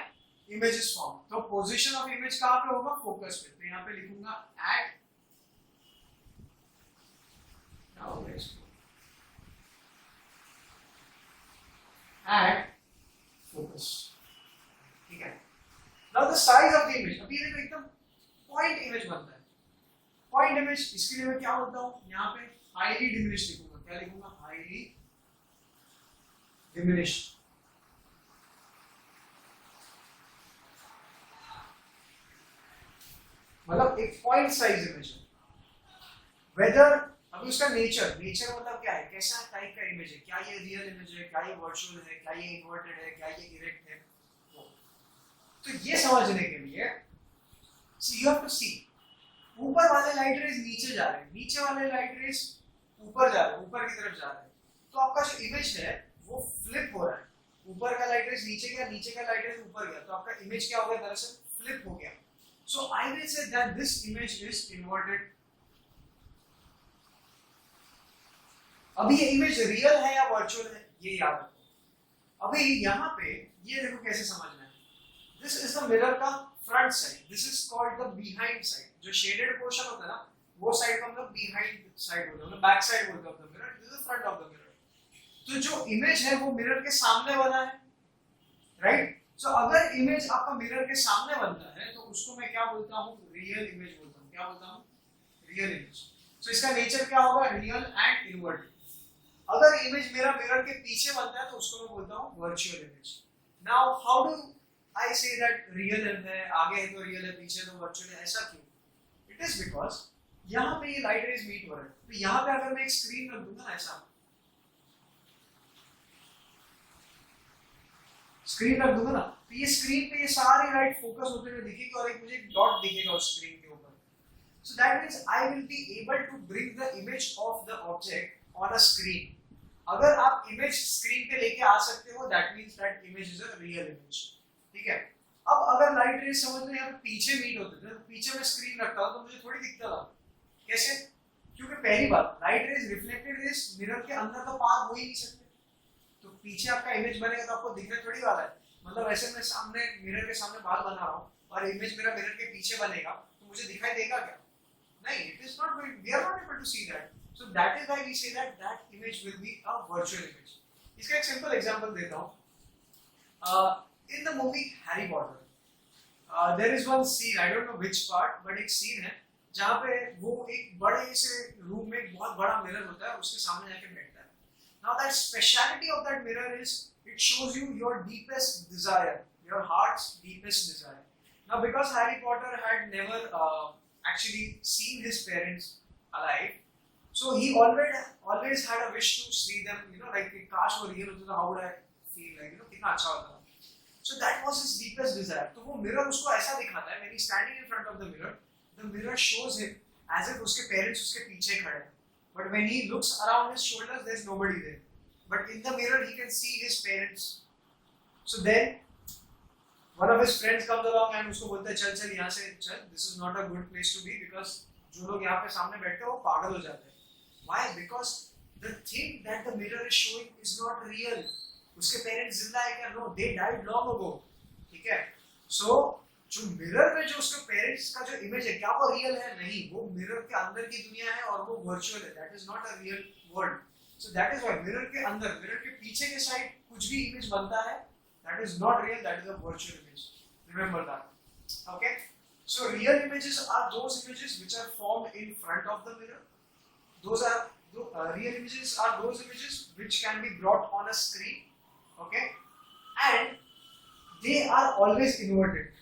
image is form. तो पोजीशन ऑफ इमेज कहां पे होगा, फोकस पे, तो यहां पे लिखूंगा at, now let's go at focus, ठीक है। Now the size of the image, अभी देखो एकदम पॉइंट इमेज बनता है। पॉइंट इमेज, इसके लिए मैं क्या बोलता हूं, यहाँ पे हाईली डिमिनिश्ड लिखूंगा, क्या लिखूंगा, हाईली डिमिनिश्ड। मतलब एक पॉइंट साइज इमेज है। वेदर, अभी उसका नेचर मतलब क्या है, कैसा टाइप का इमेज है, क्या ये रियल इमेज है, क्या ये वर्चुअल है, क्या ये इन्वर्टेड है, क्या ये इरेक्ट है, तो ये समझने के लिए यू हैव टू सी, ऊपर वाले लाइट रेज नीचे जा रहे हैं, नीचे वाले लाइट रेज ऊपर जा रहे हैं, ऊपर की तरफ जा रहे हैं, तो आपका जो इमेज है वो फ्लिप हो रहा है, ऊपर का लाइट रेज नीचे गया, नीचे का लाइट रेज ऊपर गया, तो आपका इमेज क्या हो गया, दरअसल फ्लिप हो गया। So I will say that this image is inverted. अभी ये इमेज रियल है या वर्चुअल है ये याद रखो। अभी यहाँ पे ये देखो कैसे समझना है, दिस इज द मिरर का front side, this is called the behind side. जो शेडेड पोर्शन होता है ना, वो साइड को हम लोग बिहाइंड साइड बोलते हैं, बैक साइड बोलते हैं of the mirror, this is front of the mirror. तो जो इमेज है वो मिरर के सामने बना है, राइट। सो अगर इमेज आपका मिरर के सामने बनता है तो उसको मैं क्या बोलता हूँ, रियल इमेज बोलता हूँ। क्या बोलता हूँ, रियल इमेज। सो इसका नेचर क्या होगा, रियल एंड इन्वर्टेड। अगर इमेज मेरा मिरर के पीछे बनता है तो उसको मैं बोलता हूँ virtual image. Now how do I say that real है, आगे है तो रियल है, पीछे तो वर्चुअल है, ऐसा क्यों? इट इज बिकॉज यहाँ पे ये लाइट रेज मीट हो रहा है, तो यहाँ पे अगर मैं एक स्क्रीन रख दूंगा ऐसा, स्क्रीन रख दूंगा ना, तो ये स्क्रीन पे ये सारी लाइट फोकस होते हुए दिखेगी और एक मुझे डॉट दिखेगा उस स्क्रीन के ऊपर. So that means I will be able to bring the image of the object on a screen. अगर आप इमेज स्क्रीन पे लेके आ सकते हो, that means that image is a real image. ठीक है. अब अगर लाइट रेज समझ लो यहाँ पे पीछे मीट होते थे, तो पीछे में स्क्रीन रखता हूँ तो मुझे थोड़ी दिखता था. कैसे? क्योंकि पहली बात, light rays reflected raise mirror के अंदर तो पार हो ही नहीं सकते. तो पीछे आपका इमेज बनेगा तो आपको दिखने थोड़ी वाला है. मतलब ऐसे मैं सामने मिरर के सामने बाल बना रहा हूँ और इमेज मेरा मिरर के पीछे बनेगा तो मुझे दिखाई देगा क्या? नहीं, it is not going, we are not able to see that. So that is why we say that that image will be a virtual image. इसका एक सिंपल एग्जांपल देता हूँ. In the movie Harry Potter, there is one scene, I don't know which part, but एक scene है जहाँ पे वो एक बड़े से रूम में एक बहुत बड़ा मिरर होता है, उसके सामने जाके बैठता है. Now that speciality of that mirror is it shows you your deepest desire, your heart's deepest desire. Now because Harry Potter had never actually seen his parents alive, so he always had a wish to see them, you know, like काश वो real होता तो how would I feel, like, you know, कितना अच्छा होता. So that was his deepest desire. तो वो mirror उसको ऐसा दिखाता है, when he's standing in front of the mirror shows him as if उसके parents उसके पीछे खड़े हैं. But when he looks around his shoulders, there's nobody there. But in the mirror, he can see his parents. So then, one of his friends comes along and उसको बोलता है चल यहाँ से चल. This is not a good place to be because जो लोग यहाँ पे सामने बैठते हैं वो पागल हो जाते हैं. Why? Because the thing that the mirror is showing is not real. उसके parents जिंदा है क्या? No, they died long ago. ठीक है? So जो मिरर में जो उसके पेरेंट्स का जो इमेज है क्या वो रियल है? नहीं, वो मिरर के अंदर की दुनिया है और वो वर्चुअल है. That is not a real world. So that is why mirror के अंदर, मिरर के पीछे के साइड कुछ भी इमेज बनता है, that is not real, that is a virtual image. Remember that. Okay. So real images are those images which are formed in front of the mirror. Those are real images are those images which can be brought on a screen. Okay. And they are always inverted.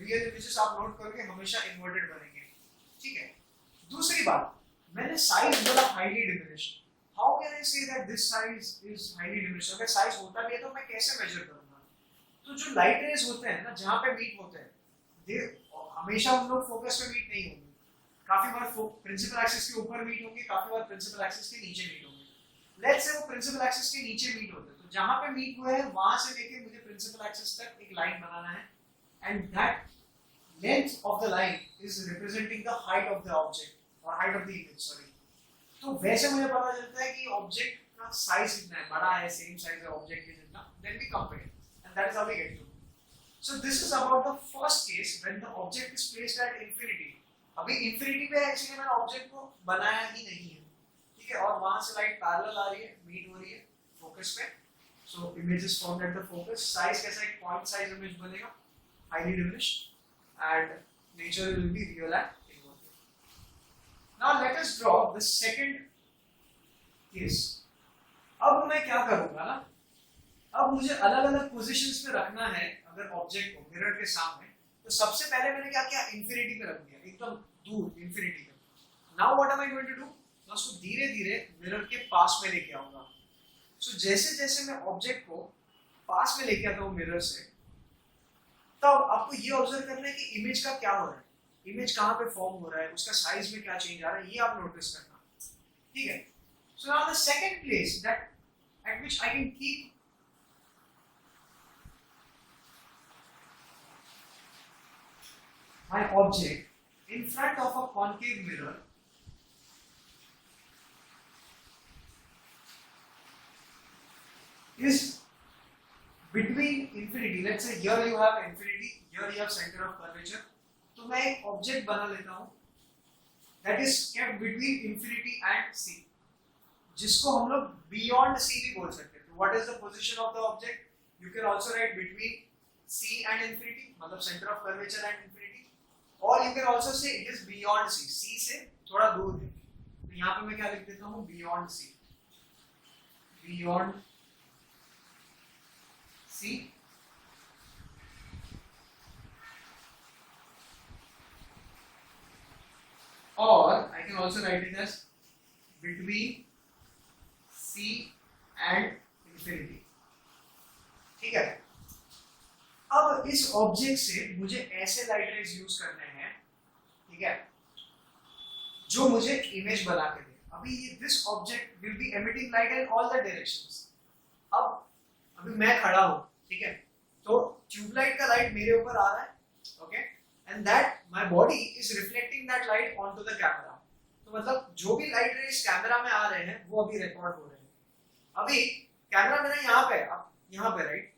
Real images आप note करोगे हमेशा inverted बनेंगे. ठीक है. दूसरी बात, मैंने size बोला highly diminished. How can I से that this size is highly diminished? अगर साइज होता भी है तो मैं कैसे मेजर करूंगा? तो जो लाइट रेज होते हैं ना, जहां पे मीट होते हैं, दे हमेशा हम लोग फोकस पे मीट नहीं होंगे. काफी बार प्रिंसिपल एक्सिस के ऊपर मीट होंगे, काफी बार प्रिंसिपल एक्सिस के नीचे मीट होंगे. लेट्स से वो प्रिंसिपल एक्सिस के नीचे मीट होते हैं, तो जहां पे मीट हुए हैं वहां से लेके मुझे प्रिंसिपल एक्सिस तक एक लाइन बनाना है. And that length of the line is representing the height of the object or height of the image. Sorry. तो वैसे मुझे पता चलता है कि ऑब्जेक्ट का साइज कितना है, बड़ा है, सेम साइज है ऑब्जेक्ट के जितना. Then we compare, and that is how we get to. So this is about the first case when the object is placed at infinity. अभी infinity पे एक्चुअली मैंने ऑब्जेक्ट को बनाया ही नहीं है. ठीक है. और वहां से लाइट पैरेलल आ रही है, मीट हो रही है फोकस पे. So image is formed at the focus. Size कैसा, एक पॉइंट साइज इमेज बनेगा, highly diminished, and nature will be real and inverted. Now let us draw the second case. अब मैं क्या करूंगा ना, अब मुझे अलग अलग पोजीशंस पे रखना है अगर ऑब्जेक्ट को मिरर के सामने. तो सबसे पहले मैंने क्या किया, इंफिनिटी पे रख दिया, एकदम दूर इंफिनिटी पे. Now what am I going to do, मैं उसको धीरे धीरे मिरर के पास में लेके आऊंगा. सो जैसे जैसे मैं ऑब्जेक्ट को पास में लेके आता हूँ मिरर से, तब आपको ये ऑब्जर्व करना है कि इमेज का क्या हो रहा है, इमेज कहाँ पे फॉर्म हो रहा है, उसका साइज में क्या चेंज आ रहा है, ये आप नोटिस करना. ठीक है. So now the second place that at which I can keep my object in front of a concave mirror is between infinity. Let's say here you have infinity, here you have center of curvature. तो मैं एक object बना लेता हूँ that is kept between infinity and C, जिसको हम लोग beyond C भी बोल सकते हैं. What is the position of the object? You can also write between C and infinity, मतलब center of curvature and infinity. Or you can also say it is beyond C. C से थोड़ा दूर है. तो यहाँ पे मैं क्या लिख देता हूँ, beyond C. Beyond C. Or I can also write it as between C and infinity. ठीक है. अब इस ऑब्जेक्ट से मुझे ऐसे लाइट रेज यूज करने हैं, ठीक है, जो मुझे इमेज बना के दे। अभी this object will be emitting light in all the directions. अब अभी मैं खड़ा हूं, ठीक है, तो ट्यूबलाइट का लाइट मेरे ऊपर आ रहा है, okay, and that my body is reflecting that light onto the camera. तो मतलब जो भी लाइट रेज कैमरा में आ रहे हैं वो अभी रिकॉर्ड हो रहे हैं। अभी कैमरा मेरा यहाँ पे है, अब यहाँ पे, राइट।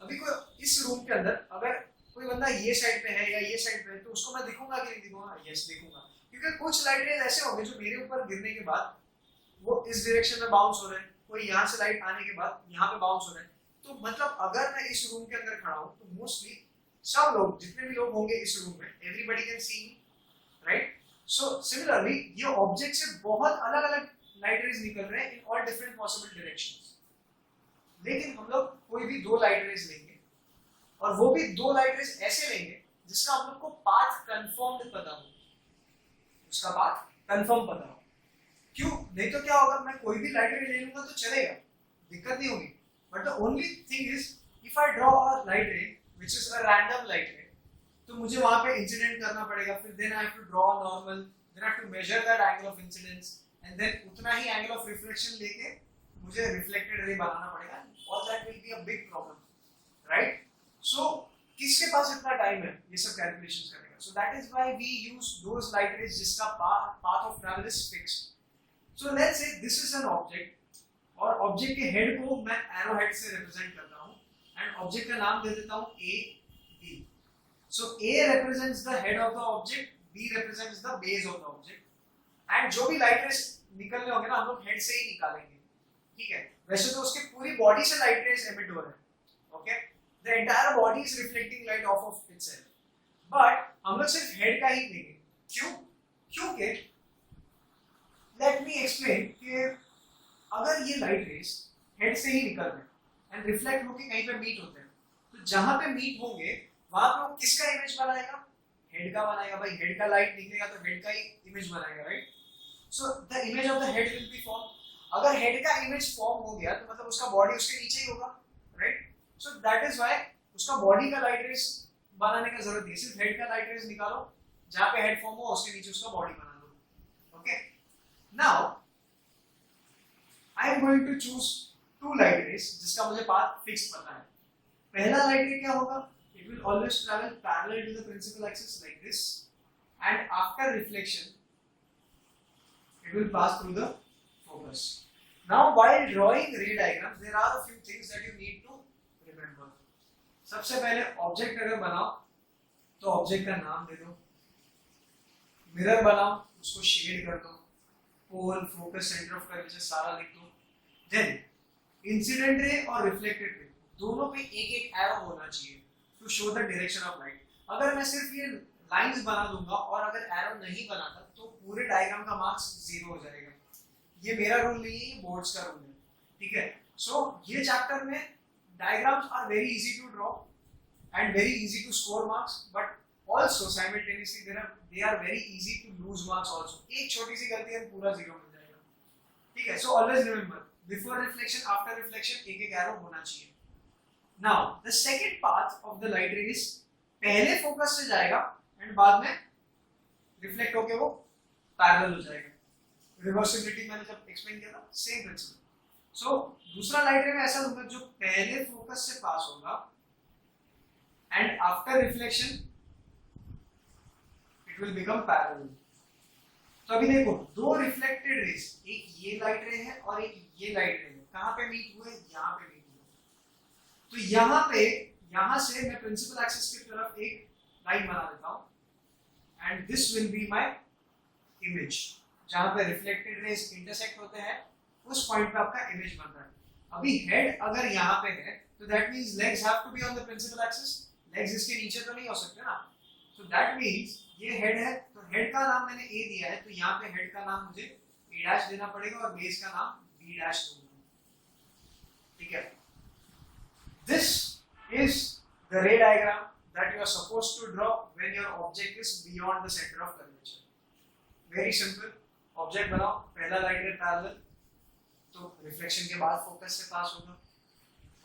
अभी कोई इस रूम के अंदर अगर कोई बंदा ये साइड पे है या ये साइड पे है, तो उसको मैं दिखूंगा कि नहीं दिखूंगा? यस, दिखूंगा, क्योंकि कुछ लाइट रेज ऐसे होंगे जो मेरे ऊपर गिरने के बाद वो इस डायरेक्शन में बाउंस हो रहे हैं, कोई यहाँ से लाइट आने के बाद यहाँ पे बाउंस हो रहे हैं। तो मतलब अगर मैं इस रूम के अंदर खड़ा हूँ तो मोस्टली सब लोग, जितने भी लोग होंगे इस रूम में, everybody can see me, right. So similarly ये ऑब्जेक्ट से बहुत अलग अलग लाइट रेज निकल रहे हैं in all different possible directions. लेकिन हम लोग कोई भी दो लाइट रेज लेंगे और वो भी दो लाइट रेज ऐसे लेंगे जिसका हम लोग को पाथ कंफर्म्ड पता हो, उसका पाथ कंफर्म पता हो। क्यों? नहीं तो क्या होगा, मैं कोई भी लाइट रे ले लूंगा तो चलेगा, दिक्कत नहीं होगी। But the only thing is if I draw a light ray which is a random light ray, तो मुझे वहां पे इंसिडेंट करना पड़ेगा, फिर then I have to draw normal, then I have to measure that angle of incidence and then उतना ही angle of reflection लेके मुझे रिफ्लेक्टेड रे बनाना पड़ेगा। All that will be a big problem, right. So किसके पास इतना time है ये सब कैलकुलेशंस करने का? So that is why we use those light rays जिसका path of travel is fixed. So let's say this is an object और ऑब्जेक्ट के हेड को मैं एरो हेड से रिप्रेजेंट करता हूँ एंड ऑब्जेक्ट का नाम दे देता हूँ A, B। So A represents the head of the object, B represents the base of the object and जो भी लाइट रेज निकलने होंगे ना हम लोग हेड से ही निकालेंगे, ठीक है। वैसे तो उसके पूरी बॉडी से लाइट रेज एमिट हो रहे हैं, okay, the entire body is reflecting light off of itself, but हम लोग सिर्फ हेड का ही लेंगे। क्यों? क्योंकि Let me explain कि अगर ये लाइट रेज हेड से ही निकल रहे हैं एंड रिफ्लेक्ट होके कहीं पे मीट होते हैं, तो जहां पे मीट होंगे वहां पे वो किसका इमेज बनाएगा? हेड का बनाएगा। भाई हेड का लाइट निकलेगा तो हेड का ही इमेज बनाएगा, right. So the image of the head will be form. अगर हेड का इमेज फॉर्म हो गया तो मतलब उसका बॉडी उसके नीचे ही होगा, right. So that is why उसका बॉडी का लाइट रेज बनाने का जरूरत नहीं, सिर्फ हेड का लाइट रेज निकालो, जहां पे हेड फॉर्म हो उसके नीचे उसका बॉडी बना दो, okay. Now I am going to choose two light rays जिसका मुझे पाथ फिक्स पता है। पहला लाइट रे क्या होगा? It will always travel parallel to the principal axis like this and after reflection it will pass through the focus. Now while drawing ray diagram there are a few things that you need to remember. सबसे पहले object अगर बनाओ तो object का नाम दे दो, mirror बनाओ उसको शेड कर दो, पोल, फोकस, सेंटर ऑफ कर्वेचर सारा लिख दो। देन इंसिडेंट रे और रिफ्लेक्टेड रे दोनों पे एक एक एरो होना चाहिए to show the direction of light. अगर मैं सिर्फ ये लाइंस बना दूंगा और अगर एरो नहीं बनाता तो पूरे डायग्राम का मार्क्स 0 हो जाएगा। ये मेरा रूल नहीं है, ये बोर्ड्स का रूल है, ठीक है। सो ये चैप्टर में diagrams are very easy to draw and very easy to score marks, but also simultaneously they are very easy to lose marks also. एक छोटी सी गलती है पूरा 0 मिल जाएगा, ठीक है। So always remember before reflection, after reflection एक एक एरो होना चाहिए। Now the second path of the light ray is पहले फोकस से जाएगा एंड बाद में रिफ्लेक्ट होके वो पैरेलल हो जाएगा। रिवर्सिबिलिटी मैंने जब एक्सप्लेन किया था, सेम प्रिंसिपल। सो दूसरा लाइट रे में ऐसा होगा जो पहले फोकस से पास होगा and after reflection it will become parallel। तो अभी देखो दो रिफ्लेक्टेड रेज, एक ये लाइट रे है और एक ये लाइट रे है, कहां पे मीट हुए? यहां पे मीट हुए। तो यहां से मैं प्रिंसिपल एक्सिस की तरफ एक लाइन बना देता हूं and this will be my image. जहां पे रिफ्लेक्टेड रेज इंटरसेक्ट होते हैं उस पॉइंट पे आपका इमेज बन रहा है। अभी हेड अगर यहां पे है तो that means legs have to be on the principal axis, legs इसके नीचे तो नहीं हो सकते ना। तो दैट मींस ये हेड है, तो हेड का नाम मैंने ए दिया है, तो यहाँ पे हेड का नाम मुझे ए डैश देना पड़ेगा और बेस का नाम बी डैश दूंगा, ठीक है। This is the ray diagram that you are supposed to draw when your object is beyond the centre of curvature. Very simple, object बनाओ, पहला लाइट रे पैरेलल, तो रिफ्लेक्शन के बाद फोकस से पास होगा,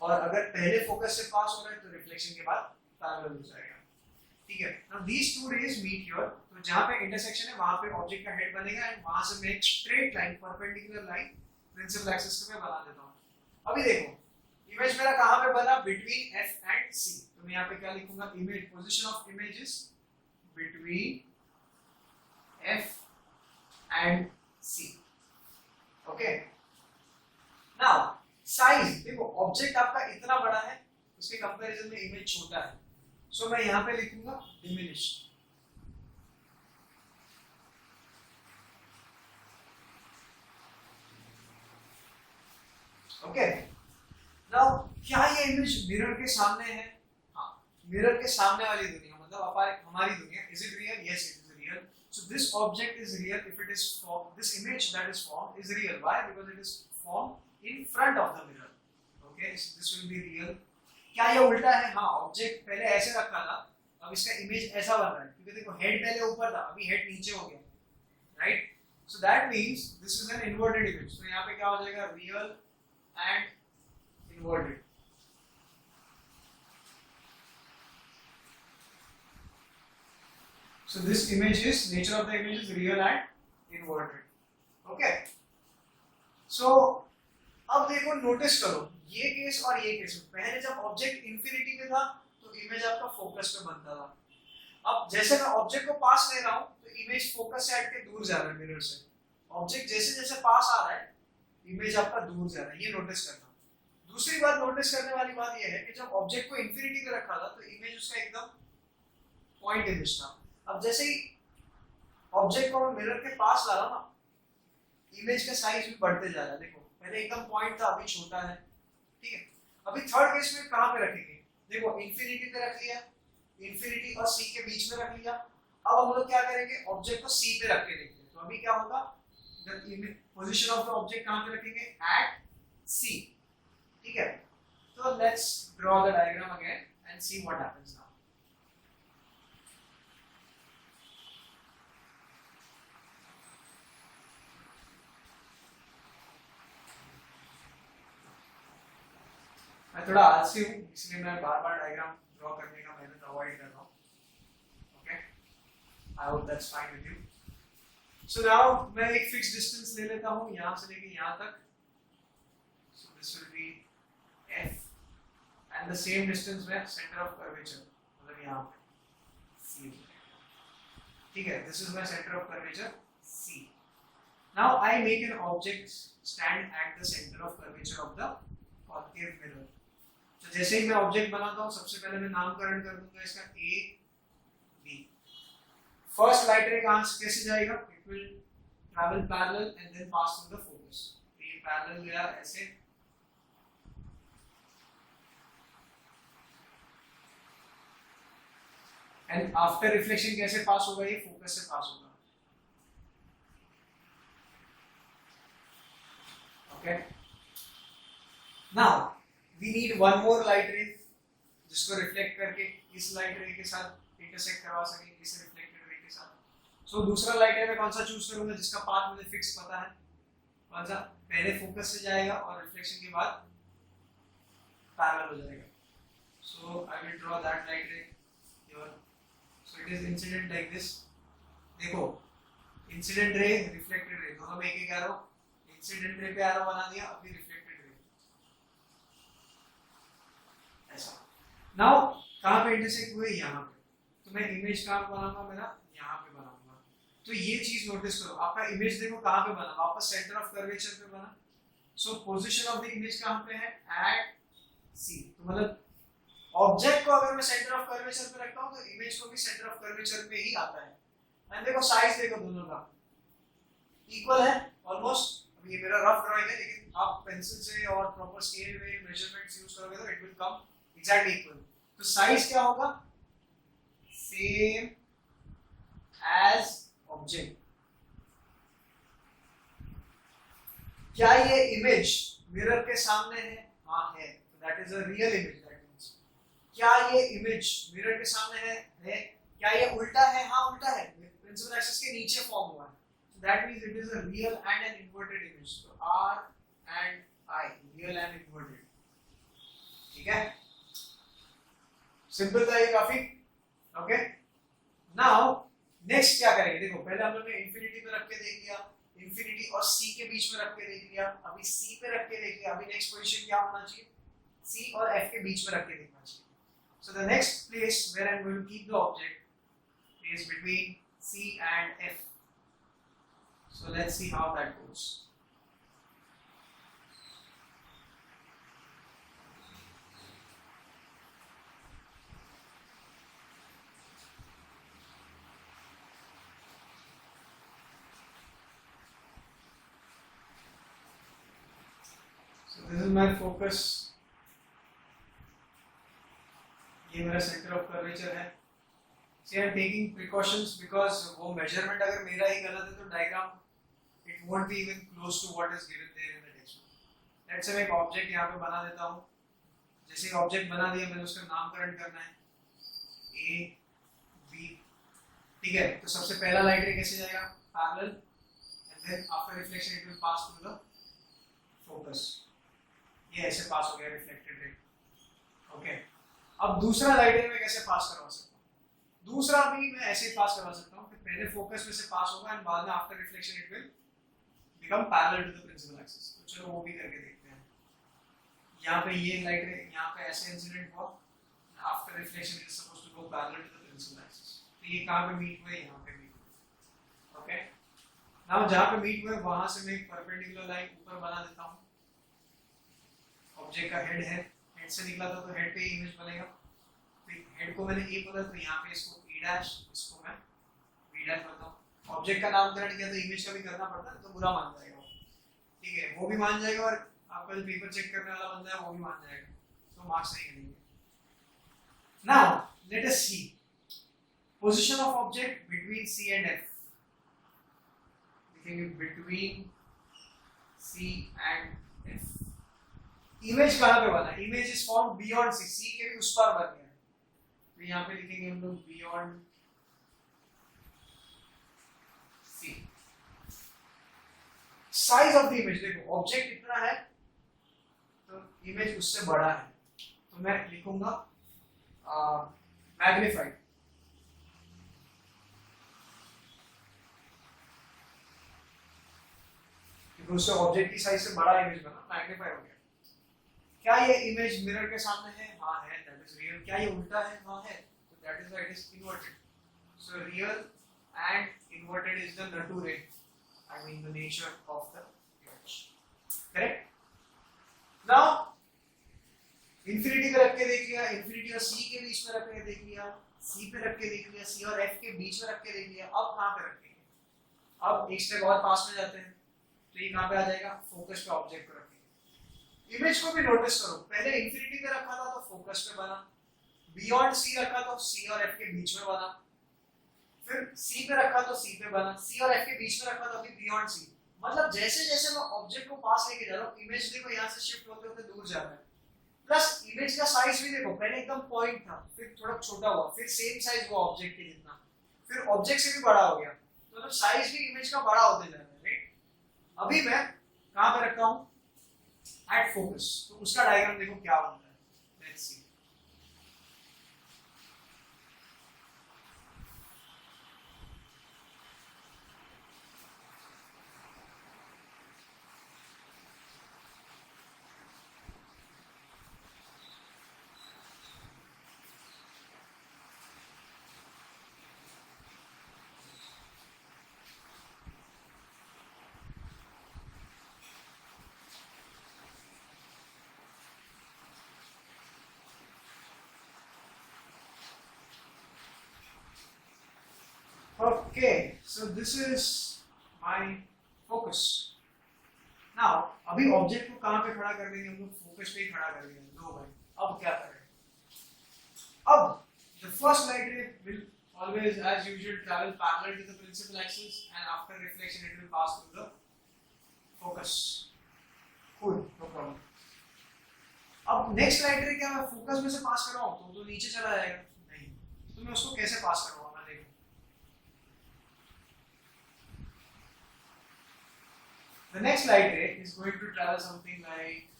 और अगर पहले फोकस से पास हो रहा है तो रिफ्लेक्शन के बाद पैरेलल हो जाएगा। ठीक है, now these two rays meet here, तो जहां पे इंटरसेक्शन है वहां पे ऑब्जेक्ट का हेड बनेगा एंड वहां से मैं एक straight line perpendicular line principal axis पे बना देता हूं। अभी देखो इमेज मेरा कहां पे बना, बिटवीन एफ एंड सी, तो मैं यहां पे क्या लिखूंगा, image position of image is between F and C. Okay, now size देखो, ऑब्जेक्ट आपका इतना बड़ा है, उसके कंपैरिजन में इमेज छोटा है, सो मैं यहां पे लिखूंगा डिमिनिश्ड। ओके, नाउ क्या ये इमेज मिरर के सामने है? हाँ, मिरर के सामने वाली दुनिया, मतलब हमारी दुनिया, is it real? Yes, it is real. So this object is real if it is formed, this image that is formed is real. Why? Because it is formed in front of the mirror. Okay, so this will be real. क्या ये उल्टा है? हाँ, object पहले ऐसे रखा था, अब इसका इमेज ऐसा बन रहा है, क्योंकि देखो हेड पहले ऊपर था, अभी हेड नीचे हो गया, right? So that means this is an inverted image. तो यहाँ पे क्या हो जाएगा, real and inverted. So this image is, nature of the image is real and inverted. Okay. So अब देखो, नोटिस करो ये केस और ये केस में, पहले जब ऑब्जेक्ट इंफिनिटी में था तो इमेज आपका फोकस पे बनता था। अब जैसे मैं ऑब्जेक्ट को पास ले रहा हूँ तो इमेज फोकस से हट के दूर जा रहा है मिरर से। ऑब्जेक्ट जैसे जैसे पास आ रहा है इमेज आपका दूर जा रहा है, ये नोटिस करना। दूसरी बात नोटिस करने वाली बात ये है कि जब ऑब्जेक्ट को इंफिनिटी पे रखा था तो इमेज उसका एकदम पॉइंट इमेज था। अब जैसे ही ऑब्जेक्ट को मैं मिरर के पास ला रहा हूं ना, इमेज का साइज भी बढ़ते जा रहा है। देखो पहले एकदम पॉइंट था, अभी छोटा है। ठीक है, अभी थर्ड केस में कहां पे रखेंगे, देखो इंफिनिटी पे रख लिया, इंफिनिटी और सी के बीच में रख लिया। अब हम लोग क्या करेंगे, ऑब्जेक्ट को सी पे रख के देखते हैं। तो अभी क्या होगा, the position of the object कहां पे रखेंगे, एट सी। ठीक है, तो let's draw the diagram again and see what happens now. मैं थोड़ा आलसी हूँ, इसलिए मैं बार बार डायग्राम ड्रॉ करने का मेहनत अवॉइड कर रहा हूँ। Okay, I hope that's fine with you. So now मैं एक फिक्स डिस्टेंस ले लेता हूँ, यहाँ से लेके यहाँ तक। So this will be F and the same distance में सेंटर ऑफ कर्वेचर, मतलब यहाँ पे सी। ठीक है, this is my centre of curvature C. Now I make an object stand at the centre of curvature of the concave mirror. तो जैसे ही मैं object बनाता हूं, सबसे पहले मैं नामकरण कर दूंगा इसका ए बी। फर्स्ट लाइट रे कहां से कैसे जाएगा, it will travel parallel and then pass through the focus. ये पैरेलल गया ऐसे, एंड आफ्टर रिफ्लेक्शन कैसे पास होगा, ये फोकस से पास होगा। Okay, now we need one more light ray जिसको रिफ्लेक्ट करके इस लाइट रे के साथ इंटरसेक्ट करवा सके, इस रिफ्लेक्टेड रे के साथ। सो दूसरा लाइट रे मैं कौन सा चूज करूंगा, जिसका पाथ मुझे फिक्स पता है, कौन सा, पहले फोकस से जाएगा और रिफ्लेक्शन के बाद पैरेलल हो जाएगा। So I will draw that light ray here. So it is incident like this. देखो इंसिडेंट रे, रिफ्लेक्टेड रे, दोनों में एक एक एरो, इंसिडेंट रे पे एरो बना दिया, अभी रिफ्लेक्टेड रे ऐसा। नाउ कहां पे इंटरसेक्ट हुए, यहां पे, तो मैं इमेज कहां बनाऊंगा, मेरा यहां पे बनाऊंगा। तो ये चीज नोटिस करो, आपका इमेज देखो कहां पे बना, वापस सेंटर ऑफ कर्वेचर पे बना। सो पोजीशन ऑफ द इमेज कहां पे है, एट सी। तो मतलब ऑब्जेक्ट को अगर मैं सेंटर ऑफ कर्वेचर पे रखता हूं तो इमेज को भी सेंटर ऑफ कर्वेचर पे ही आता है। एंड देखो साइज देखो दोनों का इक्वल है ऑलमोस्ट। अब ये मेरा रफ ड्राइंग है, लेकिन आप पेंसिल से और प्रॉपर स्केल में मेजरमेंट्स यूज करोगे तो it will come exactly equal. तो साइज क्या होगा, सेम एज ऑब्जेक्ट। क्या ये इमेज मिरर के सामने है, हाँ है, तो that is a real image. That means क्या ये इमेज मिरर के सामने है? क्या ये उल्टा है, हाँ उल्टा है, प्रिंसिपल एक्सिस के नीचे फॉर्म हुआ है। So that means it is a real and an inverted image. So R and I, real and inverted. ठीक है? सिंपल था ये काफी। ओके, नाउ नेक्स्ट क्या करेंगे, देखो पहले हम लोग ने इंफिनिटी पे रख के देख लिया, इंफिनिटी और सी के बीच में रख के देख लिया, अभी सी पे रख के देख लिया, अभी नेक्स्ट पोजीशन क्या होना चाहिए, सी और एफ के बीच में रख के देखना चाहिए। So the next place where I'm going to keep the object is between C and F. So let's see how that goes. So this is my focus. ये मेरा सेंटर ऑफ कर्वेचर है। See, I'm taking precautions because वो measurement अगर मेरा ही गलत है तो diagram it won't be even close to what is given there in the textbook. Let's say मैं एक ऑब्जेक्ट यहाँ पे बना देता हूँ, जैसे ऑब्जेक्ट बना दिया मैंने उसका नामकरण करना है A B, ठीक है, तो सबसे पहला लाइट रे कैसे जाएगा, parallel, and then after reflection it will pass through the focus, ये ऐसे पास हो गया रिफ्लेक्टेड रे। ओके, अब दूसरा लाइट रे मैं कैसे पास करवा सकता हूँ, दूसरा भी मैं ऐसे ही पास करवा सकता हूँ कि पहले फोकस में से पास होगा एंड बाद में after reflection it will become parallel to the principal axis. तो चलो वो भी करके देखते हैं। यहाँ पे ये लाइट रे यहाँ पे ऐसे इंसिडेंट हुआ, after reflection it is supposed to go parallel to the principal axis, तो ये कहाँ पे मीट हुए, यहाँ पे मीट हुए। ओके, नाउ जहाँ पे मीट हुए वहां से मैं एक परपेंडिकुलर लाइन ऊपर बना देता हूँ, ऑब्जेक्ट का हेड है, हेड से निकला था तो हेड पे इमेज बनेगा, हेड को मैंने ए बोला तो यहाँ पे इसको ए डैश, इसको मैं बी डैश करता हूँ। ऑब्जेक्ट का नामकरण किया तो इमेज का भी करना पड़ता है, तो बुरा मान जाएगा, ठीक है, वो भी मान जाएगा और आपका जो पेपर चेक करने वाला बंदा है वो भी मान जाएगा, तो मार्क्स नहीं मिलेंगे। Now let us see position of object between C and F, लिखेंगे between C and F. Image कहाँ पे बना, image is found beyond C, C के भी उस पार बन गया, तो यहाँ पे लिखेंगे हम लोग beyond C. Size of the image, देखो ऑब्जेक्ट इतना है तो इमेज उससे बड़ा है, तो मैं लिखूंगा मैग्नीफाइड, क्योंकि उससे ऑब्जेक्ट की साइज से बड़ा इमेज बना, मैग्नीफाई हो गया। क्या ये इमेज मिरर के सामने है, हाँ है, दैट इज रियल। क्या ये उल्टा है, हाँ है, तो that is why it is inverted. So real and inverted is the Natu रे, I mean the nature of the image, correct? Now infinity पे रख के देख लिया, infinity और c के बीच में रख के देख लिया, c पे रख के देख लिया, c और f के बीच में रख के देख लिया, अब कहाँ पे रखेंगे, अब एक स्टेप और पास में जाते हैं, तो ये कहाँ पे आ जाएगा, फोकस पे ऑब्जेक्ट को रखेंगे। इमेज को भी नोटिस करो, पहले infinity पे रखा था तो फोकस पे बना, बियॉन्ड c रखा तो c और f के बीच में बना, फिर C पे रखा तो C पे बना, C और F के बीच में रखा तो अभी बियॉन्ड C। मतलब जैसे जैसे मैं ऑब्जेक्ट को पास लेके जा रहा हूँ, इमेज देखो यहाँ से शिफ्ट होते होते दूर जा रहा है, प्लस इमेज का साइज भी देखो, पहले एकदम पॉइंट था, फिर थोड़ा छोटा हुआ, फिर सेम साइज हुआ ऑब्जेक्ट के जितना, फिर ऑब्जेक्ट से भी बड़ा हो गया, तो मतलब साइज भी इमेज का बड़ा होते जा रहा है, राइट? अभी मैं कहाँ पे रखता हूँ, एट फोकस, तो उसका डायग्राम देखो क्या बनता है, let's see. Okay, so this is my focus. Now, अभी ऑब्जेक्ट को कहाँ पे खड़ा कर देंगे हम लोग, फोकस पे ही खड़ा कर देंगे। लो भाई, अब क्या करें? अब the first light ray will always, as usual, travel parallel to the principal axis, and after reflection, it will pass through the focus. Cool, no problem. अब नेक्स्ट लाइट रे क्या मैं फोकस में से पास कर रहा हूँ तो नीचे चला जाएगा, नहीं, तो मैं उसको कैसे पास करूँगा? The next light ray is going to travel something like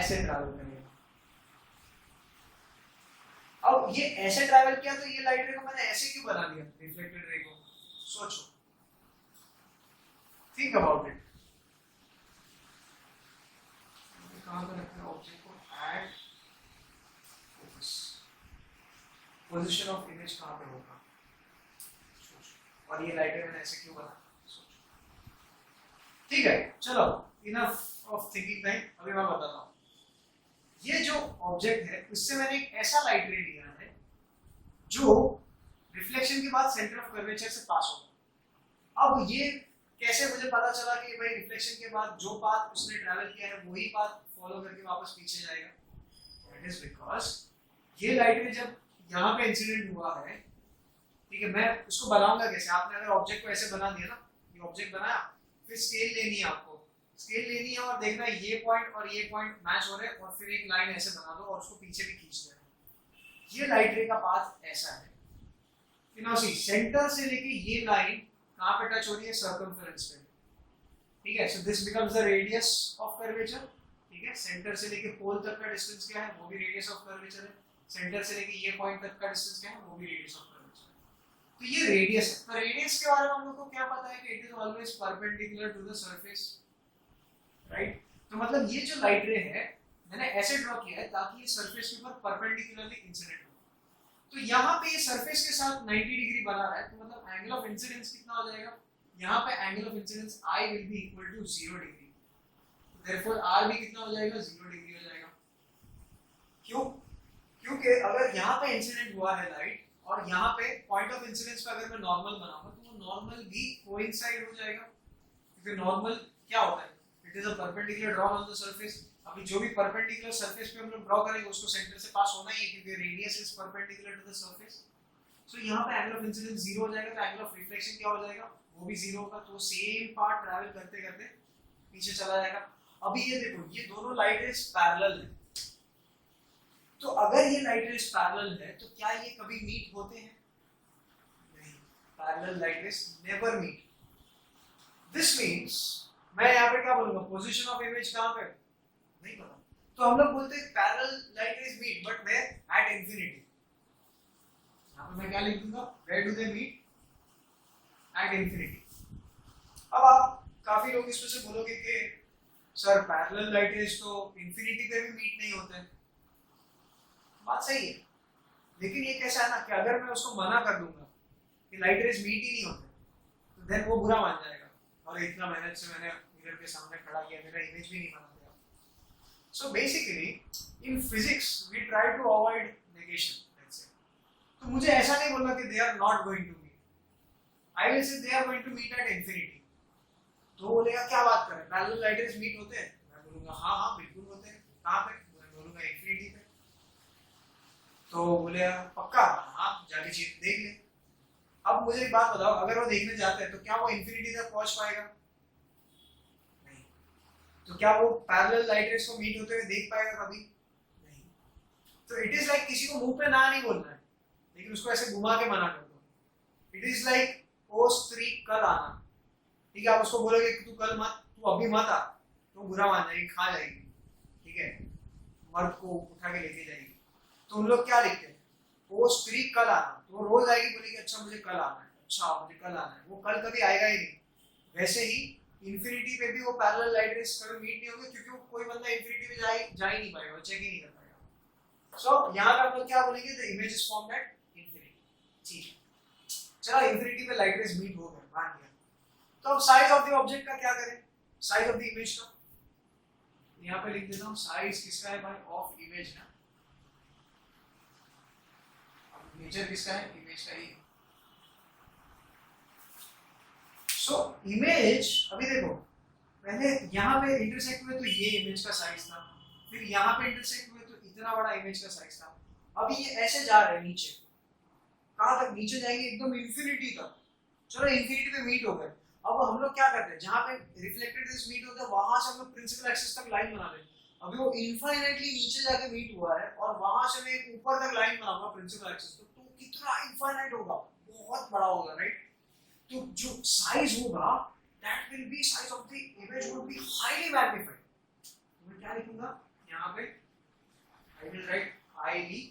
ऐसे ट्रैवल करेगा। अब ये ऐसे ट्रैवल किया तो ये लाइट रे को मैंने ऐसे क्यों बना दिया रिफ्लेक्टेड रे को? सोचो, थिंक अबाउट इट। कहां पर रखना ऑब्जेक्ट को? Add focus, position of image कहां पे होगा? सोचो। और ये लाइट रे मैंने ऐसे क्यों बना? सोचो। ठीक है, चलो इनफ ऑफ थिंकिंग टाइम। अभी मैं बताता हूं। ये जो ऑब्जेक्ट है उससे मैंने एक ऐसा लाइट रे लिया है जो रिफ्लेक्शन के बाद सेंटर ऑफ कर्वेचर से पास होगा। अब ये कैसे मुझे पता चला कि भाई रिफ्लेक्शन के बाद जो पाथ उसने ट्रैवल किया है वही पाथ फॉलो करके वापस पीछे जाएगा? दैट इज बिकॉज ये लाइट रे जब यहाँ पे इंसिडेंट हुआ है, ठीक है, मैं उसको बनाऊंगा कैसे? आपने अगर ऑब्जेक्ट को ऐसे बना दिया ना, ये ऑब्जेक्ट बनाया, फिर स्केल लेनी है, आपको स्केल लेनी है और देखना है ये पॉइंट और ये पॉइंट मैच हो रहे हैं, और फिर एक लाइन ऐसे बना दो और उसको पीछे भी खींच देना। ये लाइट रे का पाथ ऐसा है। नाउ सी, सेंटर से लेके ये लाइन कहां पे टच हो रही है? सर्कमफेरेंस पे, ठीक है। So this becomes the radius of curvature, ठीक है। सेंटर से लेके पोल तक का डिस्टेंस क्या है? वो भी रेडियस ऑफ कर्वेचर है। सेंटर से लेके ये पॉइंट तक का डिस्टेंस क्या है? वो भी रेडियस ऑफ कर्वेचर है। तो ये रेडियस है। तो रेडियस के बारे में हम लोग को क्या पता है कि it is always perpendicular to the surface, right. तो मतलब ये जो लाइट रे है मैंने ऐसे ड्रॉ किया है ताकि ये सरफेस के ऊपर परपेंडिकुलरली इंसिडेंट हो। तो यहाँ पे ये सरफेस के साथ 90 डिग्री बना रहा है, तो मतलब एंगल ऑफ इंसिडेंस कितना हो जाएगा? यहाँ पे angle of incidence I will be equal to 0 degree, therefore R भी कितना हो जाएगा? 0 डिग्री हो जाएगा। क्यों? क्योंकि अगर यहाँ पे इंसिडेंट हुआ है लाइट और यहाँ पे पॉइंट ऑफ इंसिडेंस पे अगर मैं नॉर्मल बनाऊंगा तो वो नॉर्मल भी कोइंसाइड हो जाएगा, क्योंकि नॉर्मल क्या होता है? It is a perpendicular drawn on the surface. अभी जो भी परपेंडिकुलर सरफेस पे हम लोग ड्रॉ करेंगे उसको सेंटर से पास होना ही है, क्योंकि radius is perpendicular to the surface. So यहाँ पे एंगल ऑफ इंसिडेंस 0 हो जाएगा, तो एंगल ऑफ रिफ्लेक्शन क्या हो जाएगा? वो भी 0 होगा। तो सेम पार्ट ट्रैवल करते करते पीछे चला जाएगा। अभी ये देखो, ये दोनों लाइट रेज पैरेलल है। तो अगर ये लाइट रेज पैरेलल है तो क्या ये कभी मीट होते हैं? नहीं, parallel light rays never meet. This means मैं यहाँ पे क्या बोलूंगा? पोजीशन ऑफ इमेज कहाँ पे? नहीं पता। तो हम लोग बोलते हैं parallel light rays meet, but where? At infinity. यहाँ पे मैं क्या लिख दूंगा? Where do they meet? At infinity. अब आप काफी लोग इसमें से बोलोगे कि सर पैरेलल लाइट रेज तो इंफिनिटी पे भी मीट नहीं होते हैं। बात सही है, लेकिन ये कैसा है ना कि अगर मैं उसको मना कर दूंगा कि लाइट रेज मीट ही नहीं होते, तो देन वो बुरा मान जाएगा और इतना मेहनत से मैंने मिरर के सामने खड़ा किया, मेरा इमेज भी नहीं बना दिया। So basically in physics we try to avoid negation, let's say. तो मुझे ऐसा नहीं बोलना कि they are not going to meet, I will say they are going to meet at infinity. तो बोलेगा क्या बात कर रहे हैं, पैरेलल लाइट रेज मीट होते हैं? मैं बोलूंगा हाँ हाँ बिल्कुल होते हैं। कहाँ पे? मैं बोलूंगा इंफिनिटी पे। तो बोलेगा पक्का? हाँ, जाके चीज देख ले। अब मुझे एक बात बताओ, अगर वो देखने जाते हैं तो क्या वो इंफिनिटी तक पहुंच पाएगा? नहीं। तो क्या वो पैरेलल लाइट रेज को मीट होते हुए देख पाएगा कभी? नहीं। तो इट इज लाइक किसी को मुंह पे ना नहीं बोलना है, लेकिन उसको ऐसे घुमा के मना कर दो। इट इज लाइक ओ स्त्री कल आना, ठीक है। आप उसको बोलोगे कि तू कल मत, तू अभी मत आ, तो बुरा मान जाएगी, खा जाएगी, ठीक है, मर्द को उठा के लेके जाएगी। तो उन लोग क्या लिखते हैं? वो स्त्री कल आना, तो वो रोज आएगी, बोलेगी अच्छा मुझे कल आना है, अच्छा मुझे कल आना है। वो कल कभी आएगा ही नहीं। वैसे ही इंफिनिटी पे भी वो पैरेलल लाइट रेज कभी मीट नहीं होंगे, क्योंकि वो कोई बंदा इंफिनिटी में जा ही नहीं पाएगा, चेक ही नहीं कर पाएगा। सो यहाँ पे हम लोग क्या बोलेंगे? The image is formed at infinity. ठीक है, चलो इंफिनिटी पे लाइट रेज मीट हो गए, मान लिया। तो अब साइज ऑफ द ऑब्जेक्ट का क्या करें? साइज ऑफ द इमेज का यहाँ पे लिख देता हूँ। साइज किसका है भाई? ऑफ इमेज ना। नेचर किसका है? इमेज का ही। सो इमेज, अभी देखो, पहले यहाँ पे इंटरसेक्ट हुए तो ये इमेज का साइज था, फिर यहाँ पे इंटरसेक्ट हुए तो इतना बड़ा इमेज का साइज था। अभी ये ऐसे जा रहे हैं नीचे, कहाँ तक नीचे जाएंगे? एकदम इंफिनिटी तक। चलो इंफिनिटी पे मीट हो गए। अब हम लोग क्या करते हैं? जहाँ पे रिफ्लेक्टेड रेज मीट होता है वहां से हम लोग प्रिंसिपल एक्सिस तक लाइन बना लेते हैं। अभी वो इनफाइनाइटली नीचे जाके मीट हुआ है और वहां से मैं ऊपर तक लाइन बनाऊंगा प्रिंसिपल एक्सिस, तो कितना इनफाइनाइट होगा? बहुत बड़ा होगा, राइट। तो जो साइज होगा that will B size of the image would be highly magnified. तो मैं क्या लिखूंगा यहाँ पे I will write highly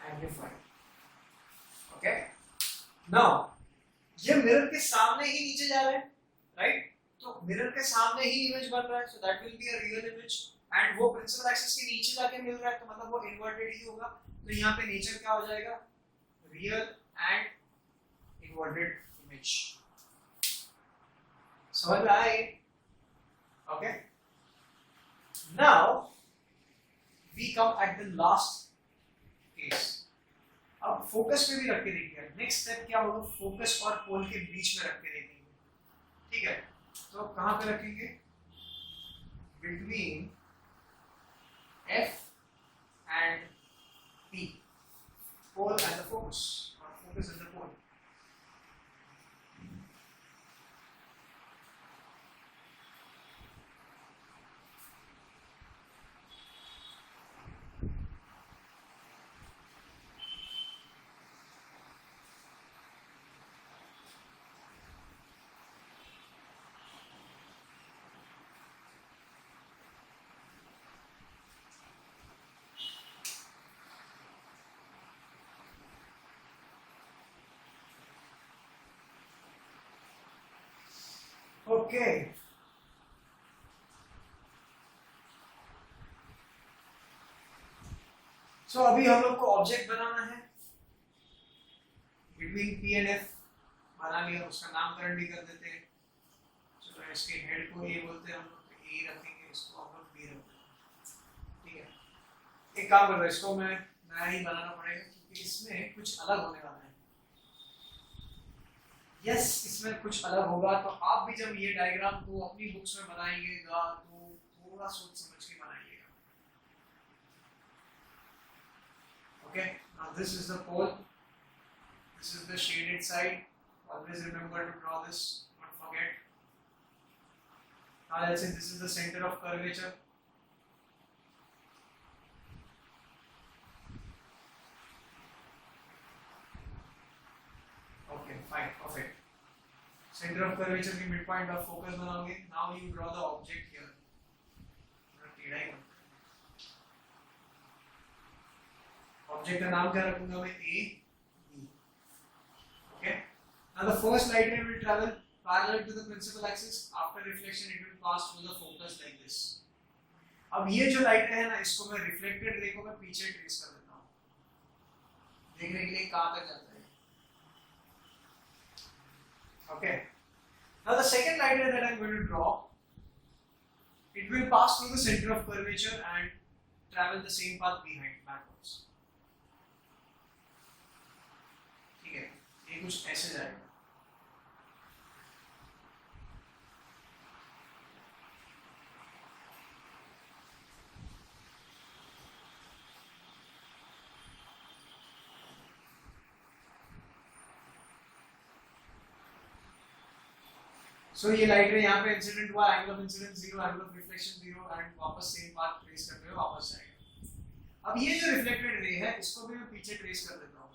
amplified. Okay. Now ये मिरर के सामने ही नीचे जा रहा है, राइट? तो मिरर के सामने ही इमेज बन रहा है, so that will be a real image. And वो प्रिंसिपल एक्सिस के नीचे जाके मिल रहा है, तो मतलब वो इन्वर्टेड ही होगा. तो यहाँ पे नेचर क्या हो जाएगा? Real and inverted image. समझ में आए? Okay. Now we come at the last case. अब फोकस पे भी रख के देखिए. नेक्स्ट स्टेप क्या होगा? फोकस और पोल के बीच में रख के देखेंगे. ठीक है, तो कहां पे रखेंगे? Between F and P, pole and the focus, or focus and the pole. Okay. So अभी हम लोग को ऑब्जेक्ट बनाना है. बिटवीन P एंड F बना लिया, उसका नामकरण भी कर देते हैं. चलो इसके हेड को A बोलते हैं हम लोग, तो A रखेंगे, इसको हम लोग B रखते हैं. ठीक है. एक काम करो, इसको मैं नया ही बनाना पड़ेगा क्योंकि इसमें कुछ अलग होने वाला है. यस, इसमें कुछ अलग होगा. तो आप भी जब ये डायग्राम को अपनी बुक्स में बनाइएगा तो थोड़ा सोच समझ के बनाइएगा. Okay. Now this is the pole, this is the shaded side. Always remember to draw this, don't forget. Now let's say this is the centre of curvature. Okay, fine, perfect. Center of curvature की midpoint of focus बनाओगे. Now you draw the object here. टेढ़ा ही बनता है. Object का नाम क्या रखूंगा मैं? A, B. Okay. Now the first light ray will travel parallel to the principal axis. After reflection, it will pass through the focus like this. अब ये जो लाइट रे है ना, इसको मैं रिफ्लेक्टेड रे को मैं पीछे ट्रेस कर देता हूँ, देखने के लिए कहाँ तक जाता है. Okay. Now the second light ray that I'm going to draw, it will pass through the center of curvature and travel the same path behind backwards. ठीक है, ये कुछ ऐसे जाएगा. सो ये लाइट रे यहाँ पे इंसिडेंट हुआ, angle of incidence 0, angle of reflection 0 and वापस सेम पाथ ट्रेस करते हुए वापस जाएगा. अब ये जो रिफ्लेक्टेड रे है, इसको भी मैं पीछे ट्रेस कर देता हूँ.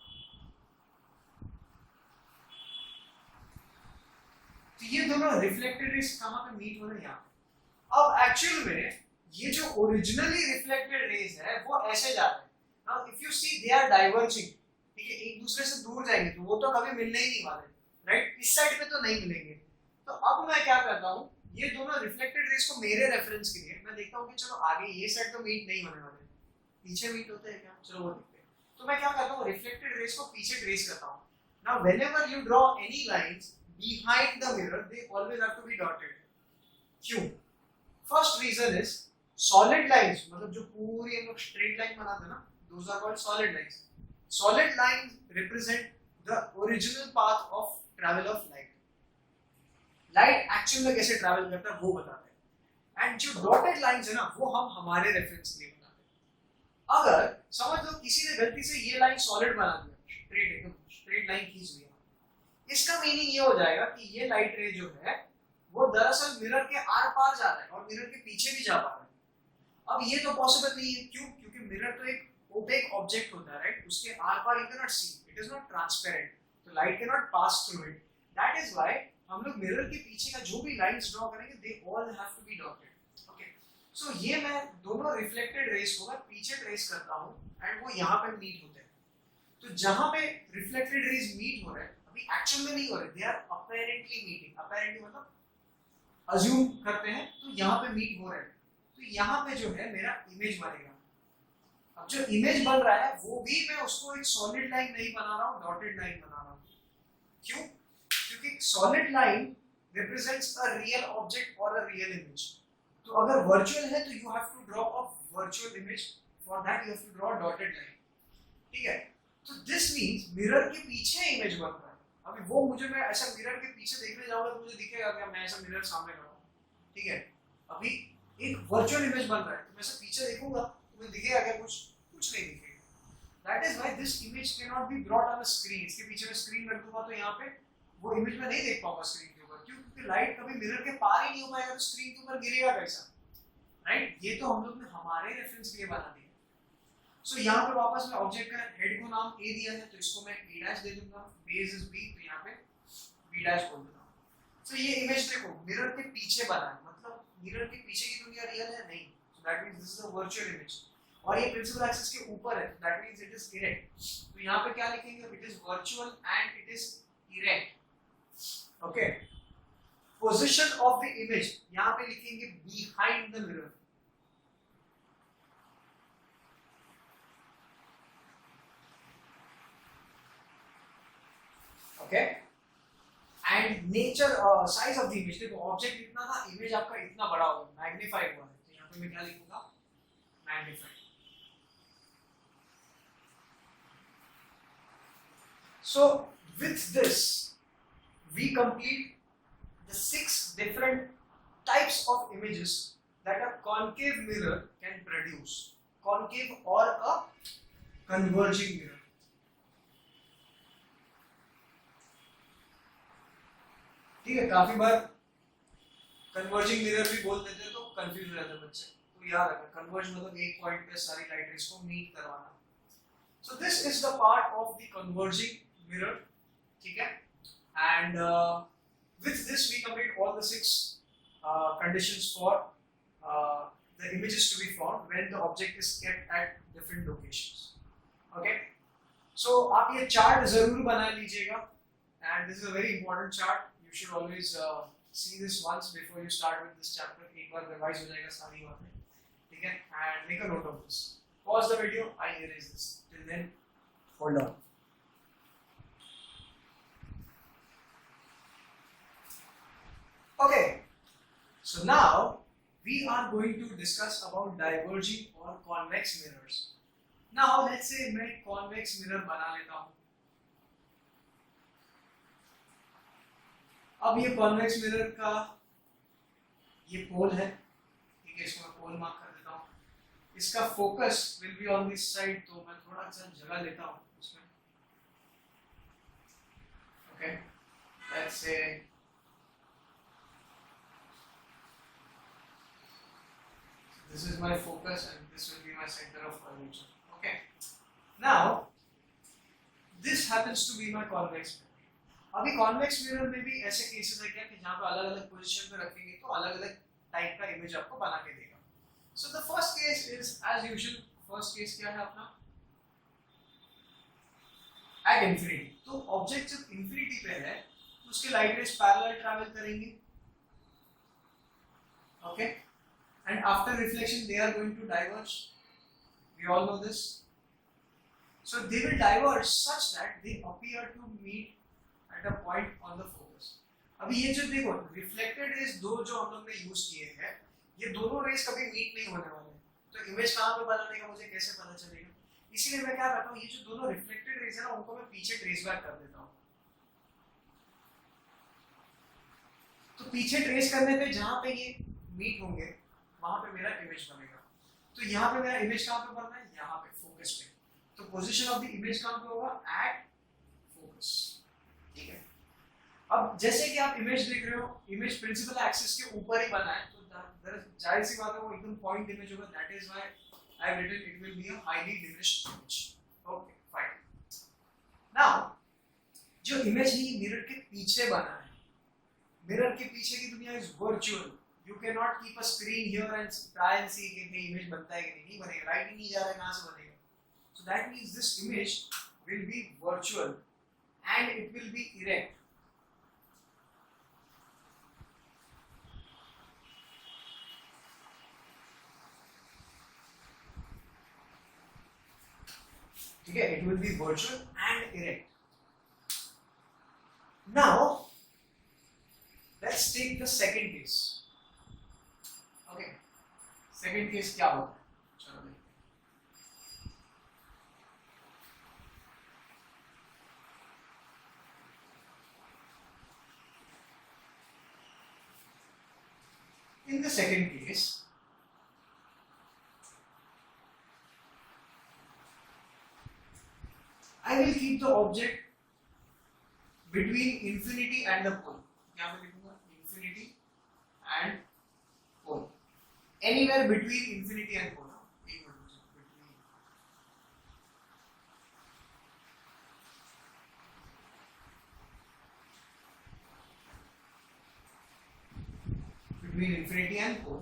तो ये दोनों रिफ्लेक्टेड रेस कहाँ पे मीट हो रहे हैं? यहाँ पे. अब एक्चुअल में ये जो ओरिजिनली रिफ्लेक्टेड रेस है वो ऐसे जा रहे हैं. Now if you see they are diverging. ठीक है, एक दूसरे से दूर जाएंगे तो वो तो कभी मिलने ही नहीं वाले, राइट? इस साइड पे तो नहीं मिलेंगे. तो अब मैं क्या करता हूँ, ये दोनों रिफ्लेक्टेड रेस को मेरे रेफरेंस के लिए मैं देखता हूँ कि चलो आगे ये साइड तो मीट नहीं होने वाले, पीछे मीट होते हैं क्या? चलो वो देखते हैं. तो मैं क्या करता हूँ, रिफ्लेक्टेड रेस को पीछे ट्रेस करता हूँ. Now whenever you draw any lines behind the mirror, they always have to be dotted. क्यों? First reason is solid lines, मतलब जो पूरी हम लोग straight line बनाते हैं ना, those are called solid lines. Solid lines represent the original path of travel of light. Light actually में कैसे travel करता है वो बताते हैं. And जो dotted lines है ना, वो हम हमारे reference के लिए बनाते हैं. अगर समझ लो किसी ने गलती से ये line solid बना दिया, straight एकदम straight line खींच दिया, इसका मीनिंग ये हो जाएगा कि ये लाइट रे जो है वो दरअसल मिरर के आर पार जा रहा है और मिरर के पीछे भी जा पा रहा है. अब ये तो पॉसिबल नहीं है. क्यों? क्योंकि मिरर तो एक ओपेक ऑब्जेक्ट होता है, राइट? उसके आर पार you can not see, it is not transparent, तो light can not pass through it. That is why हम लोग मिरर के पीछे का जो भी लाइंस ड्रॉ करेंगे they all have to be dotted. Okay, so ये मैं दोनों रिफ्लेक्टेड रेस को मैं पीछे ट्रेस करता हूं एंड वो यहां पे मीट होते हैं। तो जहां पे रिफ्लेक्टेड रेस मीट हो रहे हैं, अभी एक्चुअल में नहीं हो रहे, they are apparently meeting, apparently मतलब अज्यूम करते हैं, तो यहाँ पे मीट हो रहे हैं, तो यहाँ पे जो है मेरा इमेज बनेगा। अब जो इमेज बन रहा है वो भी मैं उसको एक सॉलिड लाइन नहीं बना रहा हूँ, डॉटेड लाइन बना रहा हूँ। क्यों? क्योंकि solid line represents a real object और अ रियल इमेज। तो अगर वर्चुअल है तो you have to draw a virtual image, for that you have to draw dotted line. ठीक है, तो दिस मींस मिरर के पीछे इमेज बन रहा है। अभी वो मुझे, मैं ऐसा मिरर के पीछे देखने जाऊंगा तो मुझे दिखेगा कि मैं ऐसा मिरर सामने खड़ा हूं। ठीक है, अभी एक वर्चुअल इमेज बन रहा है, तो मैं ऐसा पीछे देखूंगा तो मुझे दिखेगा क्या? कुछ नहीं दिखेगा। That is why this image can not be brought on a screen. इसके पीछे मैं स्क्रीन रख दूंगा तो यहाँ पे वो इमेज में नहीं देख पाऊंगा स्क्रीन के ऊपर। क्यों? क्योंकि लाइट कभी मिरर के पार ही नहीं हो पाएगा, तो स्क्रीन के ऊपर गिरेगा कैसा? राइट, ये तो हम लोग ने हमारे रेफरेंस के लिए बना दिया। सो यहाँ पे वापस मैं ऑब्जेक्ट का हेड को नाम ए दिया है, तो इसको मैं ए डैश दे दूंगा, बेस इज बी, तो यहाँ पे बी डैश बोल देता हूँ। सो ये इमेज देखो मिरर के पीछे बना है, मतलब मिरर के पीछे की दुनिया रियल है नहीं, सो that means this is a virtual image. और ये प्रिंसिपल एक्सिस के ऊपर है, that means it is erect. तो यहाँ पे क्या लिखेंगे? It is virtual and it is erect. Okay, position of the image यहाँ पे लिखेंगे behind the mirror. Okay, and nature size of the image, देखो ऑब्जेक्ट इतना था, इमेज आपका इतना बड़ा होगा, मैग्नीफाई हुआ है, तो यहाँ पे मैं क्या लिखूंगा? Magnify. So with this we complete the 6 different types of images that a concave mirror can produce, concave or a converging mirror। ठीक है, काफी बार कन्वर्जिंग मिरर भी बोल देते हैं तो कंफ्यूज रहते हैं बच्चे, तो याद रखना कन्वर्ज मतलब एक पॉइंट पे सारी लाइट रेज को मीट करवाना। So this is the part of the converging mirror, ठीक है, and with this we complete all the 6 conditions for the images to be formed when the object is kept at different locations। Okay, so आप ये chart जरूर बना लीजिएगा, and this is a very important chart, you should always see this once before you start with this chapter। एक बार revise हो जाएगा सारी बातें, ठीक है, and make a note of this। Pause the video, I erase this, till then hold on। Okay, so now we are going to discuss about diverging or convex mirrors। Now let's say मैं convex mirror बना लेता हूँ। अब ये convex mirror का ये पोल है, ठीक है, इसको मैं पोल मार्क कर देता हूँ। इसका focus will be on this side, तो मैं थोड़ा सा जगह लेता हूँ उसमें। Okay, let's say this is my focus and this will be my center of curvature। okay, now this happens to be my convex mirror। अभी convex mirror में भी ऐसे केसेस है क्या कि जहाँ पे अलग अलग पोजीशन पे रखेंगे तो अलग अलग टाइप का इमेज आपको बना के देगा। So the first case is as usual, first case क्या है अपना? At infinity। तो ऑब्जेक्ट जब infinity पे है तो उसके लाइट रेज पैरेलल ट्रैवल करेंगे। okay, and after reflection they are going to diverge, we all know this। so they will diverge such that they appear to meet at a point on the focus। अभी ये जो देखो reflected raise दो जो हम लोग ने use किए हैं, ये दोनों रेज कभी मीट नहीं होने वाले, तो इमेज कहाँ पे बनाने का मुझे कैसे पता चलेगा? इसीलिए मैं क्या करता हूँ, ये जो दोनों रिफ्लेक्टेड रेज है ना उनको मैं पीछे ट्रेस बैक कर देता हूँ। तो पीछे ट्रेस करने पे जहाँ पे ये मीट होंगे वहां पे मेरा इमेज बनेगा। तो यहाँ पे मेरा इमेज कहाँ पे बनना है? यहाँ पे फोकस पे। तो पोजीशन ऑफ द इमेज कहाँ पे होगा? Eight focus. ठीक है, अब जैसे कि आप इमेज देख रहे हो, इमेज प्रिंसिपल एक्सिस के ऊपर ही बना है, तो जाहिर सी बात है वो एकदम पॉइंट इमेज होगा। That is why I have written it will be a highly diminished image. Okay, fine. Now जो इमेज है ये मिरर के पीछे बना है। मिरर के पीछे की दुनिया is virtual. You can not keep a screen here and try and see कि ये इमेज बनता है कि नहीं बनेगा, राइट ही नहीं जा रहा है, कहां से बनेगा। सो that means this image will be virtual and it will B erect. ठीक है, it will be virtual and erect. Now let's take the second case. Okay, second case क्या होता है, चलो देखते हैं। In the second case, I will keep the object between infinity and the pole. यहाँ पे लिखूंगा infinity and pole. Anywhere between infinity and pole. एक minute between infinity and pole.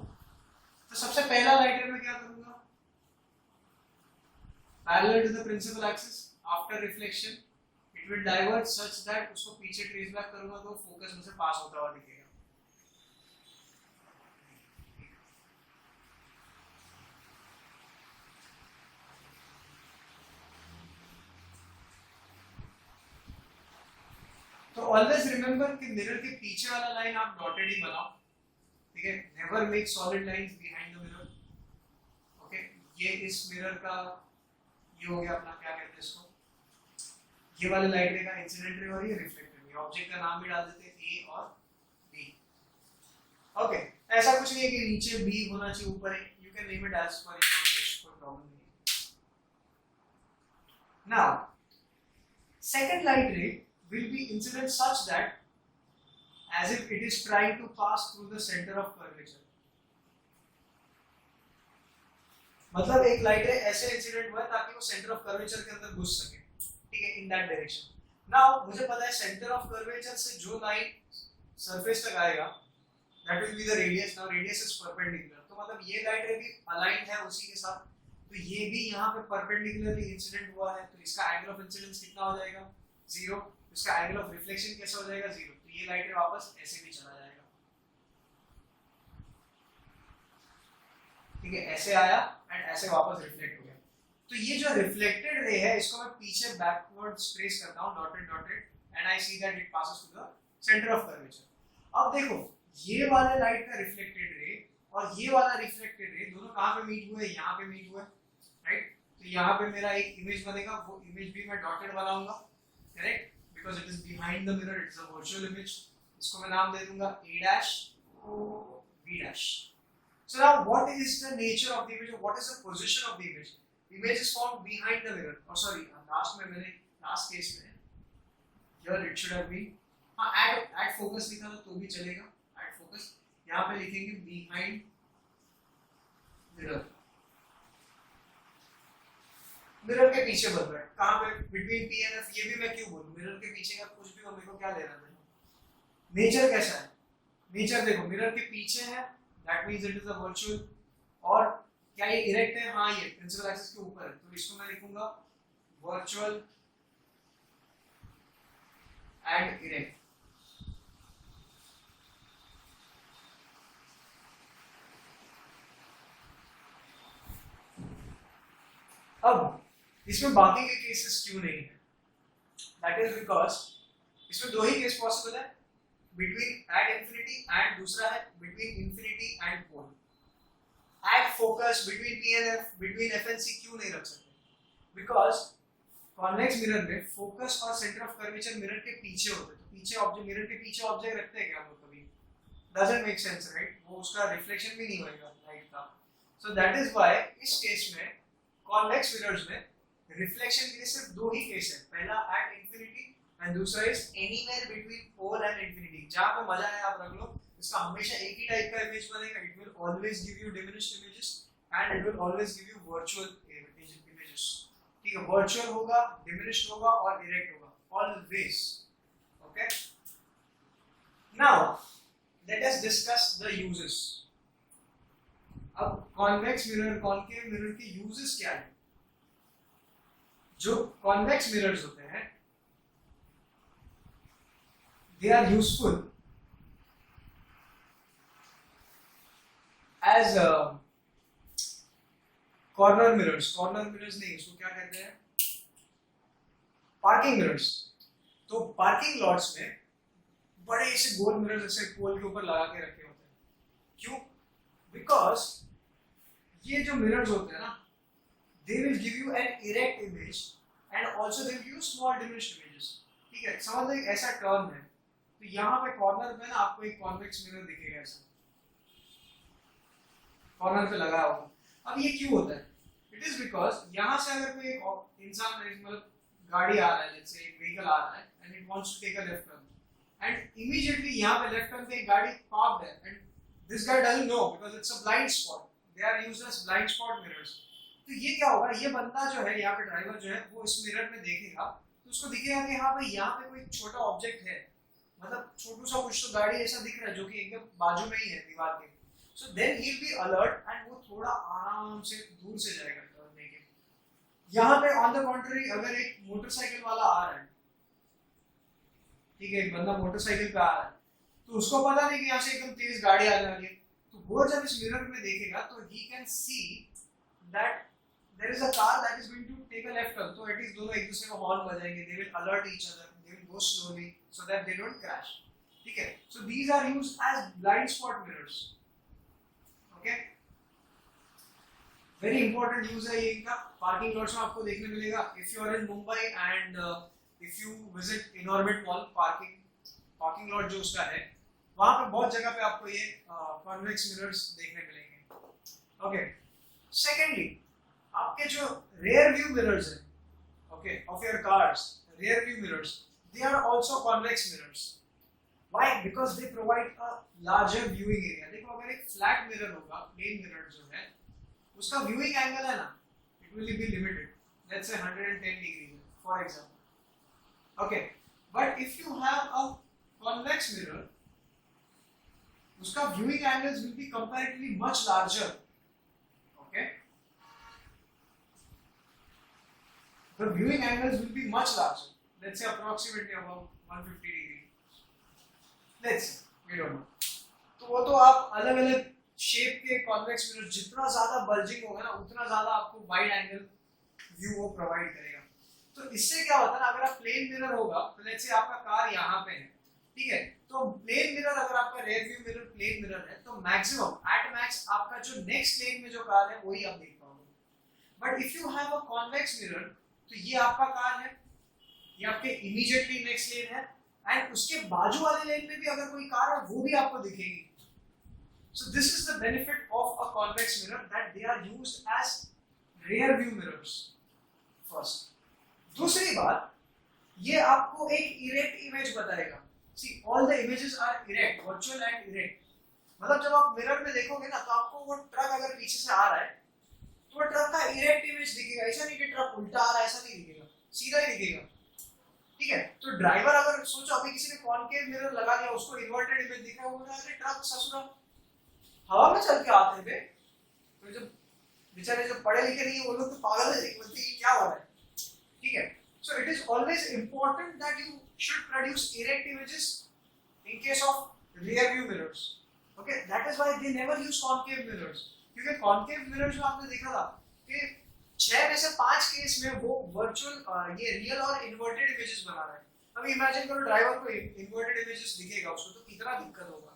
तो सबसे पहला लाइटर में क्या करूंगा, parallel to the principal axis after reflection it will divert such that उसको पीछे ट्रेस बैक करूंगा तो फोकस में से पास होता हुआ दिखेगा। तो ऑलवेज रिमेंबर कि मिरर के पीछे वाला लाइन आप डॉटेड ही बनाओ, ठीक है। Never make solid lines behind the mirror. Okay, ये इस मिरर का ये हो गया अपना, क्या कहते हैं इसको, ये वाले लाइट रे का इंसिडेंट रे और ये रिफ्लेक्टेड रे। ऑब्जेक्ट का नाम भी डाल देते हैं ए और बी। ओके, ऐसा कुछ नहीं है कि नीचे बी होना चाहिए ऊपर है, you can name it as पर कोई प्रॉब्लम नहीं है। Now second light ray will be incident such that as if it is trying to pass through the center of curvature। मतलब एक लाइट रे ऐसे इंसिडेंट हुआ है ताकि वो सेंटर ऑफ कर्वेचर के अंदर घुस सके, ठीक है, इन दैट डायरेक्शन। नाउ मुझे पता है सेंटर ऑफ कर्वेचर से जो लाइन सरफेस तक आएगा that will be the radius. Now radius is perpendicular, तो मतलब ये लाइट रे भी अलाइंड है उसी के साथ, तो ये भी यहाँ पे परपेंडिकुलरली इंसिडेंट हुआ है, तो इसका एंगल ऑफ इंसिडेंस कितना हो जाएगा, 0। इसका एंगल ऑफ रिफ्लेक्शन कैसा हो जाएगा, 0। तो ये लाइट वापस ऐसे भी चला जाएगा, ठीक है, ऐसे आया एंड ऐसे वापस रिफ्लेक्ट हो गया। तो ये जो रिफ्लेक्टेड रे है इसको मैं पीछे बैकवर्ड ट्रेस करता हूं, dotted dotted, and I see that it passes to the centre of curvature. अब देखो ये वाले लाइट का रिफ्लेक्टेड रे और ये वाला रिफ्लेक्टेड रे दोनों कहां पे मीट हुए, यहां पे मीट हुए, राइट। तो यहां पे मेरा एक इमेज बनेगा, वो इमेज भी मैं डॉटेड बनाऊंगा, correct, because it is behind the mirror, it is a virtual image। इसको मैं नाम दे दूंगा a dash b dash। So now what is the nature of the image, what is the position of the image? The image is formed behind the mirror, or sorry last में मैंने last case में here it should have been, हाँ add focus लिखा था तो भी चलेगा, add focus यहाँ पे लिखेंगे behind mirror। मिरर के पीछे बन रहा है, कहां पे, बिटवीन पी एंड एफ। ये भी मैं क्यों बोलूं, मिरर के पीछे का कुछ भी हो, मेरे को क्या लेना देना। नेचर कैसा है, नेचर देखो मिरर के पीछे है, that means it is a virtual. और क्या ये इरेक्ट है, हाँ ये प्रिंसिपल एक्सिस के ऊपर है, तो इसको मैं लिखूंगा वर्चुअल एंड इरेक्ट। अब इसमें बाकी के केसेस क्यों नहीं है, दैट इज बिकॉज इसमें दो ही केस पॉसिबल है, बिटवीन एट इंफिनिटी एंड दूसरा है between infinity and pole. At focus between P and F, between F and C क्यों नहीं रख सकते, बिकॉज कॉन्वेक्स मिरर में फोकस और सेंटर ऑफ कर्वेचर मिरर के पीछे होते हैं, तो पीछे ऑब्जेक्ट, मिरर के पीछे ऑब्जेक्ट रखते हैं क्या हम लोग कभी, डजंट मेक सेंस, राइट। वो उसका रिफ्लेक्शन भी नहीं होएगा लाइट का। सो दैट इज व्हाई इस केस में कॉन्वेक्स मिरर्स में रिफ्लेक्शन के लिए सिर्फ दो ही केस है, पहला एट इंफिनिटी एंड दूसरा is anywhere between pole and infinity. जहां पे मजा है आप रख लो, इसका हमेशा एक ही टाइप का इमेज बनेगा, it will always give you diminished images and it will always give you virtual images, ठीक है। वर्चुअल होगा, डिमिनिश्ड होगा और इरेक्ट होगा, ऑलवेज, discuss the uses. अब कॉन्वेक्स मिरर कॉन्केव मिरर के यूजेस क्या है? जो कॉन्वेक्स मिरर्स होते हैं they are useful as corner mirrors नहीं, उसको क्या कहते हैं? Parking mirrors. तो पार्किंग लॉट्स में बड़े ऐसे गोल मिरर्स ऐसे पोल के ऊपर लगा के रखे होते हैं. क्यों? बिकॉज ये जो मिरर्स होते हैं ना, they will give you an erect image and also they will give you small diminished images. ठीक है, समझ लो एक ऐसा टर्म है. तो यहाँ पे कॉर्नर पे ना आपको एक कॉन्वेक्स मिरर दिखेगा ऐसा कॉर्नर पे लगा हुआ. अब ये क्यों होता है? इट इज बिकॉज यहाँ से अगर कोई एक इंसान मतलब गाड़ी आ रहा है, लेट्स से एक व्हीकल आ रहा है and it wants to take a left turn and immediately यहाँ पे लेफ्ट टर्न पे एक गाड़ी पार्क्ड है and this guy doesn't know because it's a blind spot. They are used as blind spot mirrors. तो ये क्या होगा, ये बंदा जो है यहाँ पे ड्राइवर जो है वो इस मिरर में देखेगा तो उसको दिखेगा कि हाँ भाई यहाँ पे कोई छोटा ऑब्जेक्ट है, मतलब छोटू सा कुछ तो गाड़ी ऐसा दिख रहा है जो कि एकदम बाजू में ही है दीवार के. So then he will be alert and वो थोड़ा आराम से दूर से जाएगा टर्न लेके. यहाँ पे ऑन द कॉन्ट्ररी अगर एक मोटरसाइकिल वाला आ रहा है, ठीक है, एक बंदा मोटरसाइकिल पे आ रहा है, तो उसको पता नहीं कि यहाँ से एकदम तेज गाड़ी आने वाली है. तो वो जब इस मिरर में देखेगा तो he can see that there is a car that is going to take a left turn. So at least दोनों एक दूसरे को हॉर्न बजाएंगे, they will alert each other, they will go slowly so that they don't crash. ठीक है, so these are used as blind spot mirrors. Okay, very important use है ये इनका. पार्किंग लॉट्स में आपको देखने मिलेगा. if you are in Mumbai and if you visit Inorbit Mall, parking lot जो उसका है वहां पे बहुत जगह पे आपको ये कॉन्वेक्स मिरर्स देखने मिलेंगे. ओके, सेकेंडली आपके जो rear view mirrors हैं, okay, of your cars, rear view mirrors, they are also convex mirrors. Why? Because they provide a larger viewing area. देखो अगर एक flat mirror होगा, plain mirror जो है, उसका viewing angle है ना, it will be limited. Let's say 110 degrees, for example. Okay, but if you have a convex mirror, उसका viewing angles will be comparatively much larger. Okay. The viewing angles will be much larger. Let's say approximately about 150 degree. Let's say, we don't know. तो वो तो आप अलग अलग shape के convex mirror, जितना ज्यादा बल्जिंग होगा ना उतना ज्यादा आपको वाइड एंगल व्यू वो प्रोवाइड करेगा. तो इससे क्या होता है ना, अगर आप प्लेन मिरर होगा तो लेट्स से आपका कार यहाँ पे है, ठीक है, तो प्लेन मिरर अगर आपका rear view mirror plane mirror है तो मैक्सिमम एट मैक्स आपका जो नेक्स्ट लेन में जो कार है वही आप देख पाओगे. But if you have a convex mirror तो ये आपका कार है, ये आपके इमीडिएटली नेक्स्ट लेन है एंड उसके बाजू वाले लेन में भी अगर कोई कार है वो भी आपको दिखेगी. So this is the benefit of a convex mirror that they are used as rear view mirrors. First. दूसरी बात, ये आपको एक इरेक्ट इमेज बताएगा. See all the images are erect, virtual and erect. मतलब जब आप मिरर में देखोगे ना तो आपको वो ट्रक अगर पीछे से आ रहा है तो ट्रक का इरेक्ट इमेज दिखेगा. ऐसा नहीं कि ट्रक उल्टा आ रहा है, ऐसा नहीं दिखेगा, सीधा ही दिखेगा. ठीक है, तो ड्राइवर अगर सोचो अभी किसी ने कॉनकेव मिरर लगा दिया, उसको इन्वर्टेड इमेज दिख रहा है, वो बोल रहा है ट्रक ससुरा हवा में चल के आते हैं. तो जब बेचारे जो पढ़े लिखे नहीं है वो लोग तो पागल है, बोलते हैं क्या हो रहा है. ठीक है, सो it is always important that you should produce erect images in case of rear view mirrors. Okay, that is why they never use concave mirrors. क्योंकि कॉनकेव मिरर्स में आपने देखा था कि 6 में से 5 केस में वो वर्चुअल ये रियल और इन्वर्टेड इमेजेस बना रहा है. अभी इमेजिन करो ड्राइवर को इन्वर्टेड इमेजेस दिखेगा उसको तो कितना दिक्कत होगा.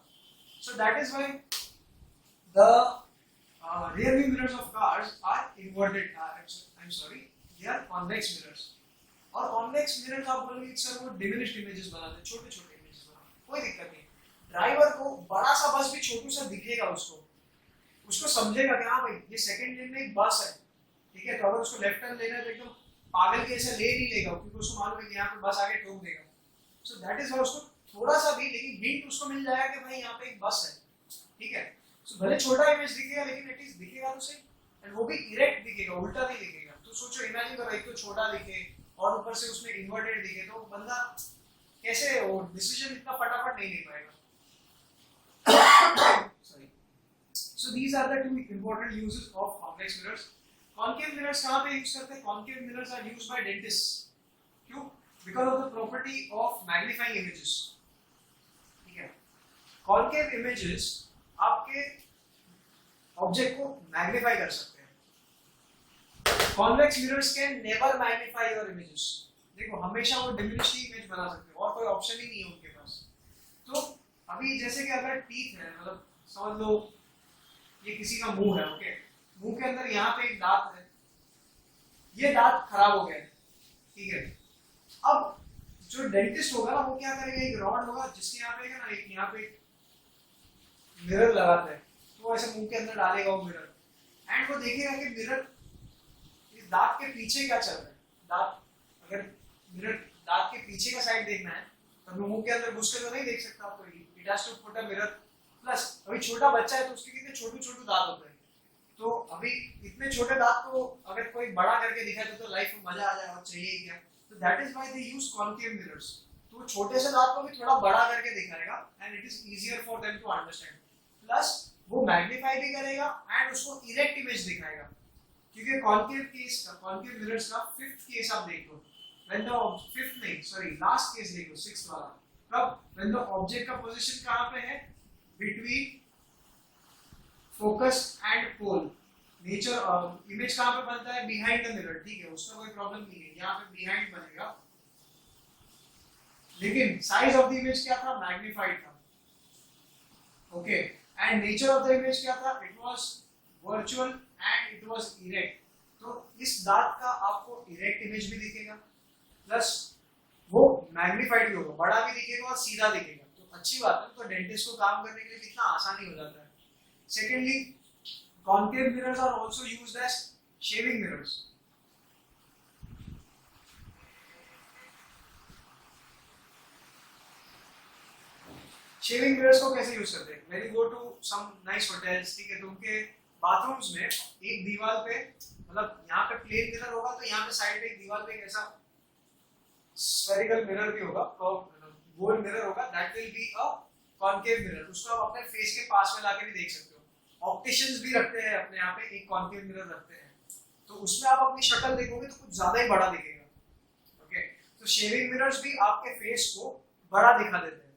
सो that is why the rear view mirrors of cars are inverted. I'm sorry, they are convex mirrors. और convex mirrors आप बोलोगे सर वो diminished images बनाते हैं, छोटे छोटे images बनाते हैं, कोई दिक्कत नहीं. ड्राइवर को बड़ा सा बस भी छोटू सा दिखेगा, उसको समझेगा कि हाँ भाई ये सेकंड लेन में एक बस है. ठीक है, तो अगर उसको लेफ्ट टर्न लेना है तो एकदम पागल के ऐसा ले नहीं लेगा क्योंकि उसको मालूम है कि यहाँ पे बस आगे ठोक देगा. सो दैट इज व्हाई उसको थोड़ा सा भी लेकिन हिंट उसको मिल जाएगा कि भाई यहाँ पे एक बस है. ठीक है, सो भले छोटा इमेज दिखेगा लेकिन एटलीस्ट दिखेगा तो सही, एंड वो भी इरेक्ट दिखेगा, उल्टा नहीं दिखेगा. तो सोचो, इमेजिन करो एक तो छोटा दिखे और ऊपर से उसमें इन्वर्टेड दिखे तो बंदा कैसे वो डिसीजन इतना फटाफट नहीं ले पाएगा. So these are the two important uses of convex mirrors. Concave mirrors कहाँ पे use करते हैं? Concave mirrors are used by dentists. क्यों? Because of the property of magnifying images. ठीक है? Concave images आपके ऑब्जेक्ट को मैग्नीफाई कर सकते हैं. Convex mirrors can never magnify your images. देखो हमेशा वो डिमिनिश इमेज बना सकते हो और कोई ऑप्शन ही नहीं है उनके पास. तो अभी जैसे कि अगर टीथ है, मतलब समझ लो ये किसी का मुंह है, ओके, मुंह के अंदर यहाँ पे एक दांत है, ये दांत खराब हो गया है, ठीक है. अब जो डेंटिस्ट होगा ना वो क्या करेगा, एक रॉड होगा जिसके यहाँ पे ना एक यहाँ पे मिरर लगाता है, तो वो ऐसे मुंह के अंदर डालेगा वो मिरर, एंड वो देखेगा कि मिरर इस दांत के पीछे क्या चल रहा है. दांत अगर मिरर दांत के पीछे का साइड देखना है तो मैं मुंह के अंदर घुस के तो नहीं देख सकता आपको. It has to put a mirror. Plus अभी छोटा बच्चा है तो उसके कितने छोटे छोटे दांत होते हैं, तो अभी इतने छोटे दांत को अगर कोई बड़ा करके दिखाए तो लाइफ में मजा आ जाए और चाहिए क्या. तो that is why they use concave mirrors. तो छोटे से दांत को भी थोड़ा बड़ा करके दिखाएगा and it is easier for them to understand. Plus वो मैग्नीफाई भी करेगा एंड उसको इरेक्ट इमेज दिखाएगा. क्योंकि कॉन्केव मिरर्स का फिफ्थ केस आप देख लो, व्हेन द फिफ्थ नहीं सॉरी लास्ट केस देखो, सिक्स्थ वाला. कब? व्हेन द ऑब्जेक्ट का पोजीशन कहां पे है, between focus and pole. Nature image कहां पे बनता है, बिहाइंड द मिरर, ठीक है, उसका कोई प्रॉब्लम नहीं है, यहां पे बिहाइंड बनेगा. लेकिन साइज ऑफ द इमेज क्या था, मैग्नीफाइड था, okay. And nature of the image क्या था, it was virtual and it was erect. तो इस दांत का आपको इरेक्ट इमेज भी दिखेगा, प्लस वो मैग्नीफाइड भी होगा, बड़ा भी दिखेगा और सीधा दिखेगा. तो अच्छी बात है. तो डेंटिस्ट को काम करने के लिए कितना आसानी हो जाता है. Secondly, concave mirrors are also used as shaving mirrors. Shaving mirrors को कैसे यूज करते हैं, when you go to some nice hotels, ठीक है, तो उनके बाथरूम्स में एक दीवार पे, मतलब यहाँ पे प्लेन मिरर होगा तो यहाँ पे साइड पे एक दीवार पे एक ऐसा स्फेरिकल मिरर भी होगा, गोल मिरर होगा, that will be a concave mirror. उसको आप अपने फेस के पास में लाके भी देख सकते हो. ऑप्टिशियंस भी रखते हैं अपने यहाँ पे एक कॉन्केव मिरर रखते हैं, तो उसमें आप अपनी शक्ल देखोगे तो कुछ ज्यादा ही बड़ा दिखेगा, ओके. तो शेविंग मिरर्स भी आपके फेस को बड़ा दिखा देते हैं.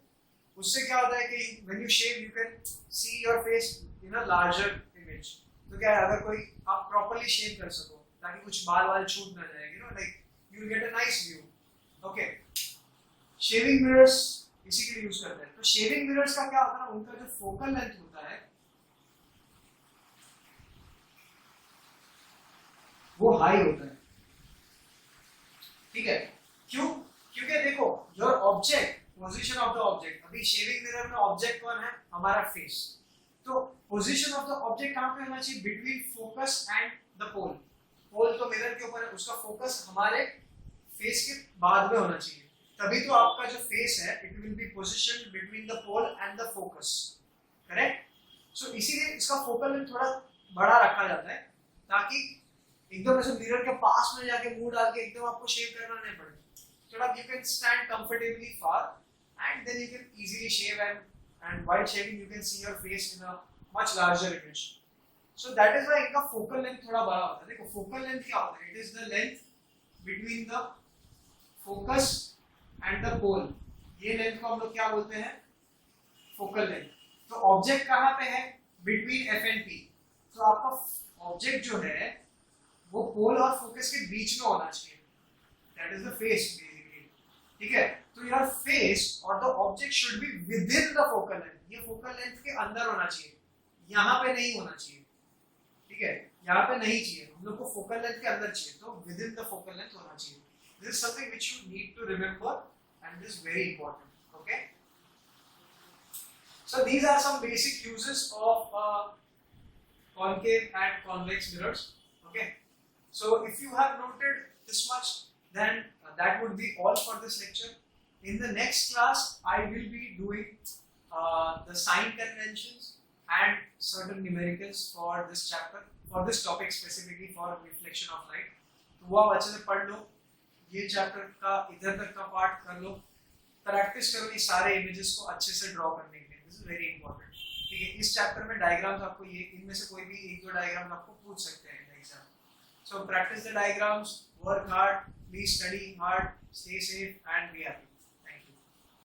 उससे क्या होता है कि when you shave you can see your face in a larger image. तो क्या है, अगर कोई आप प्रॉपर्ली शेव कर सको ताकि कुछ बाल वाल छूट ना जाए, you know, like you will get a nice view, okay. Shaving mirrors इसी के लिए यूज करते हैं. तो शेविंग मिरर्स का क्या होता है, उनका जो फोकल लेंथ होता है वो हाई होता है, ठीक है. क्यों? क्योंकि देखो your object, position of the object, अभी शेविंग मिरर में ऑब्जेक्ट कौन है, हमारा फेस. तो पोजीशन ऑफ द ऑब्जेक्ट कहां पे होना चाहिए, बिटवीन फोकस एंड द पोल. पोल तो मिरर के ऊपर है, उसका फोकस हमारे फेस के बाद में होना चाहिए, तभी तो आपका जो फेस है it will be positioned between the pole and the focus, correct. So इसीलिए इसका फोकल लेंथ थोड़ा बड़ा रखा जाता है ताकि एकदम ऐसे मिरर के पास में जाके मुंह डाल के एकदम आपको शेव करना नहीं पड़े. थोड़ा you can stand comfortably far and then you can easily shave, and while shaving you can see your face in a much larger image. So that is why इनका focal length थोड़ा बड़ा होता है. देखो focal length क्या होता है, it is the length between the focus and the pole. ये लेंथ को हम लोग क्या बोलते हैं, focal length. तो ऑब्जेक्ट कहाँ पे है, between F and P. तो आपका ऑब्जेक्ट जो है वो पोल और फोकस के बीच में होना चाहिए, that is the face basically, ठीक है. तो योर फेस और the object should be with in the focal length. ये फोकल लेंथ के अंदर होना चाहिए, यहाँ पे नहीं होना चाहिए, ठीक है, यहाँ पे नहीं चाहिए, हम लोग को फोकल लेंथ के अंदर चाहिए, तो within the focal length होना चाहिए. This is something which you need to remember and this is very important, okay. So these are some basic uses of concave and convex mirrors, okay. So if you have noted this much, then that would be all for this lecture. In the next class, I will be doing the sign conventions and certain numericals for this chapter, for this topic specifically for reflection of light. तो वो आप अच्छे से पढ़ लो, ये chapter का इधर तक का पार्ट कर लो, प्रैक्टिस करो ये सारे इमेजेस को अच्छे से ड्रॉ करने के लिए. दिस इज वेरी इंपॉर्टेंट, ठीक है. इस चैप्टर में डायग्राम्स आपको ये इनमें से कोई भी एक दो डायग्राम्स आपको पूछ सकते हैं exam. So practice the diagrams, work hard, please study hard, stay safe and be happy.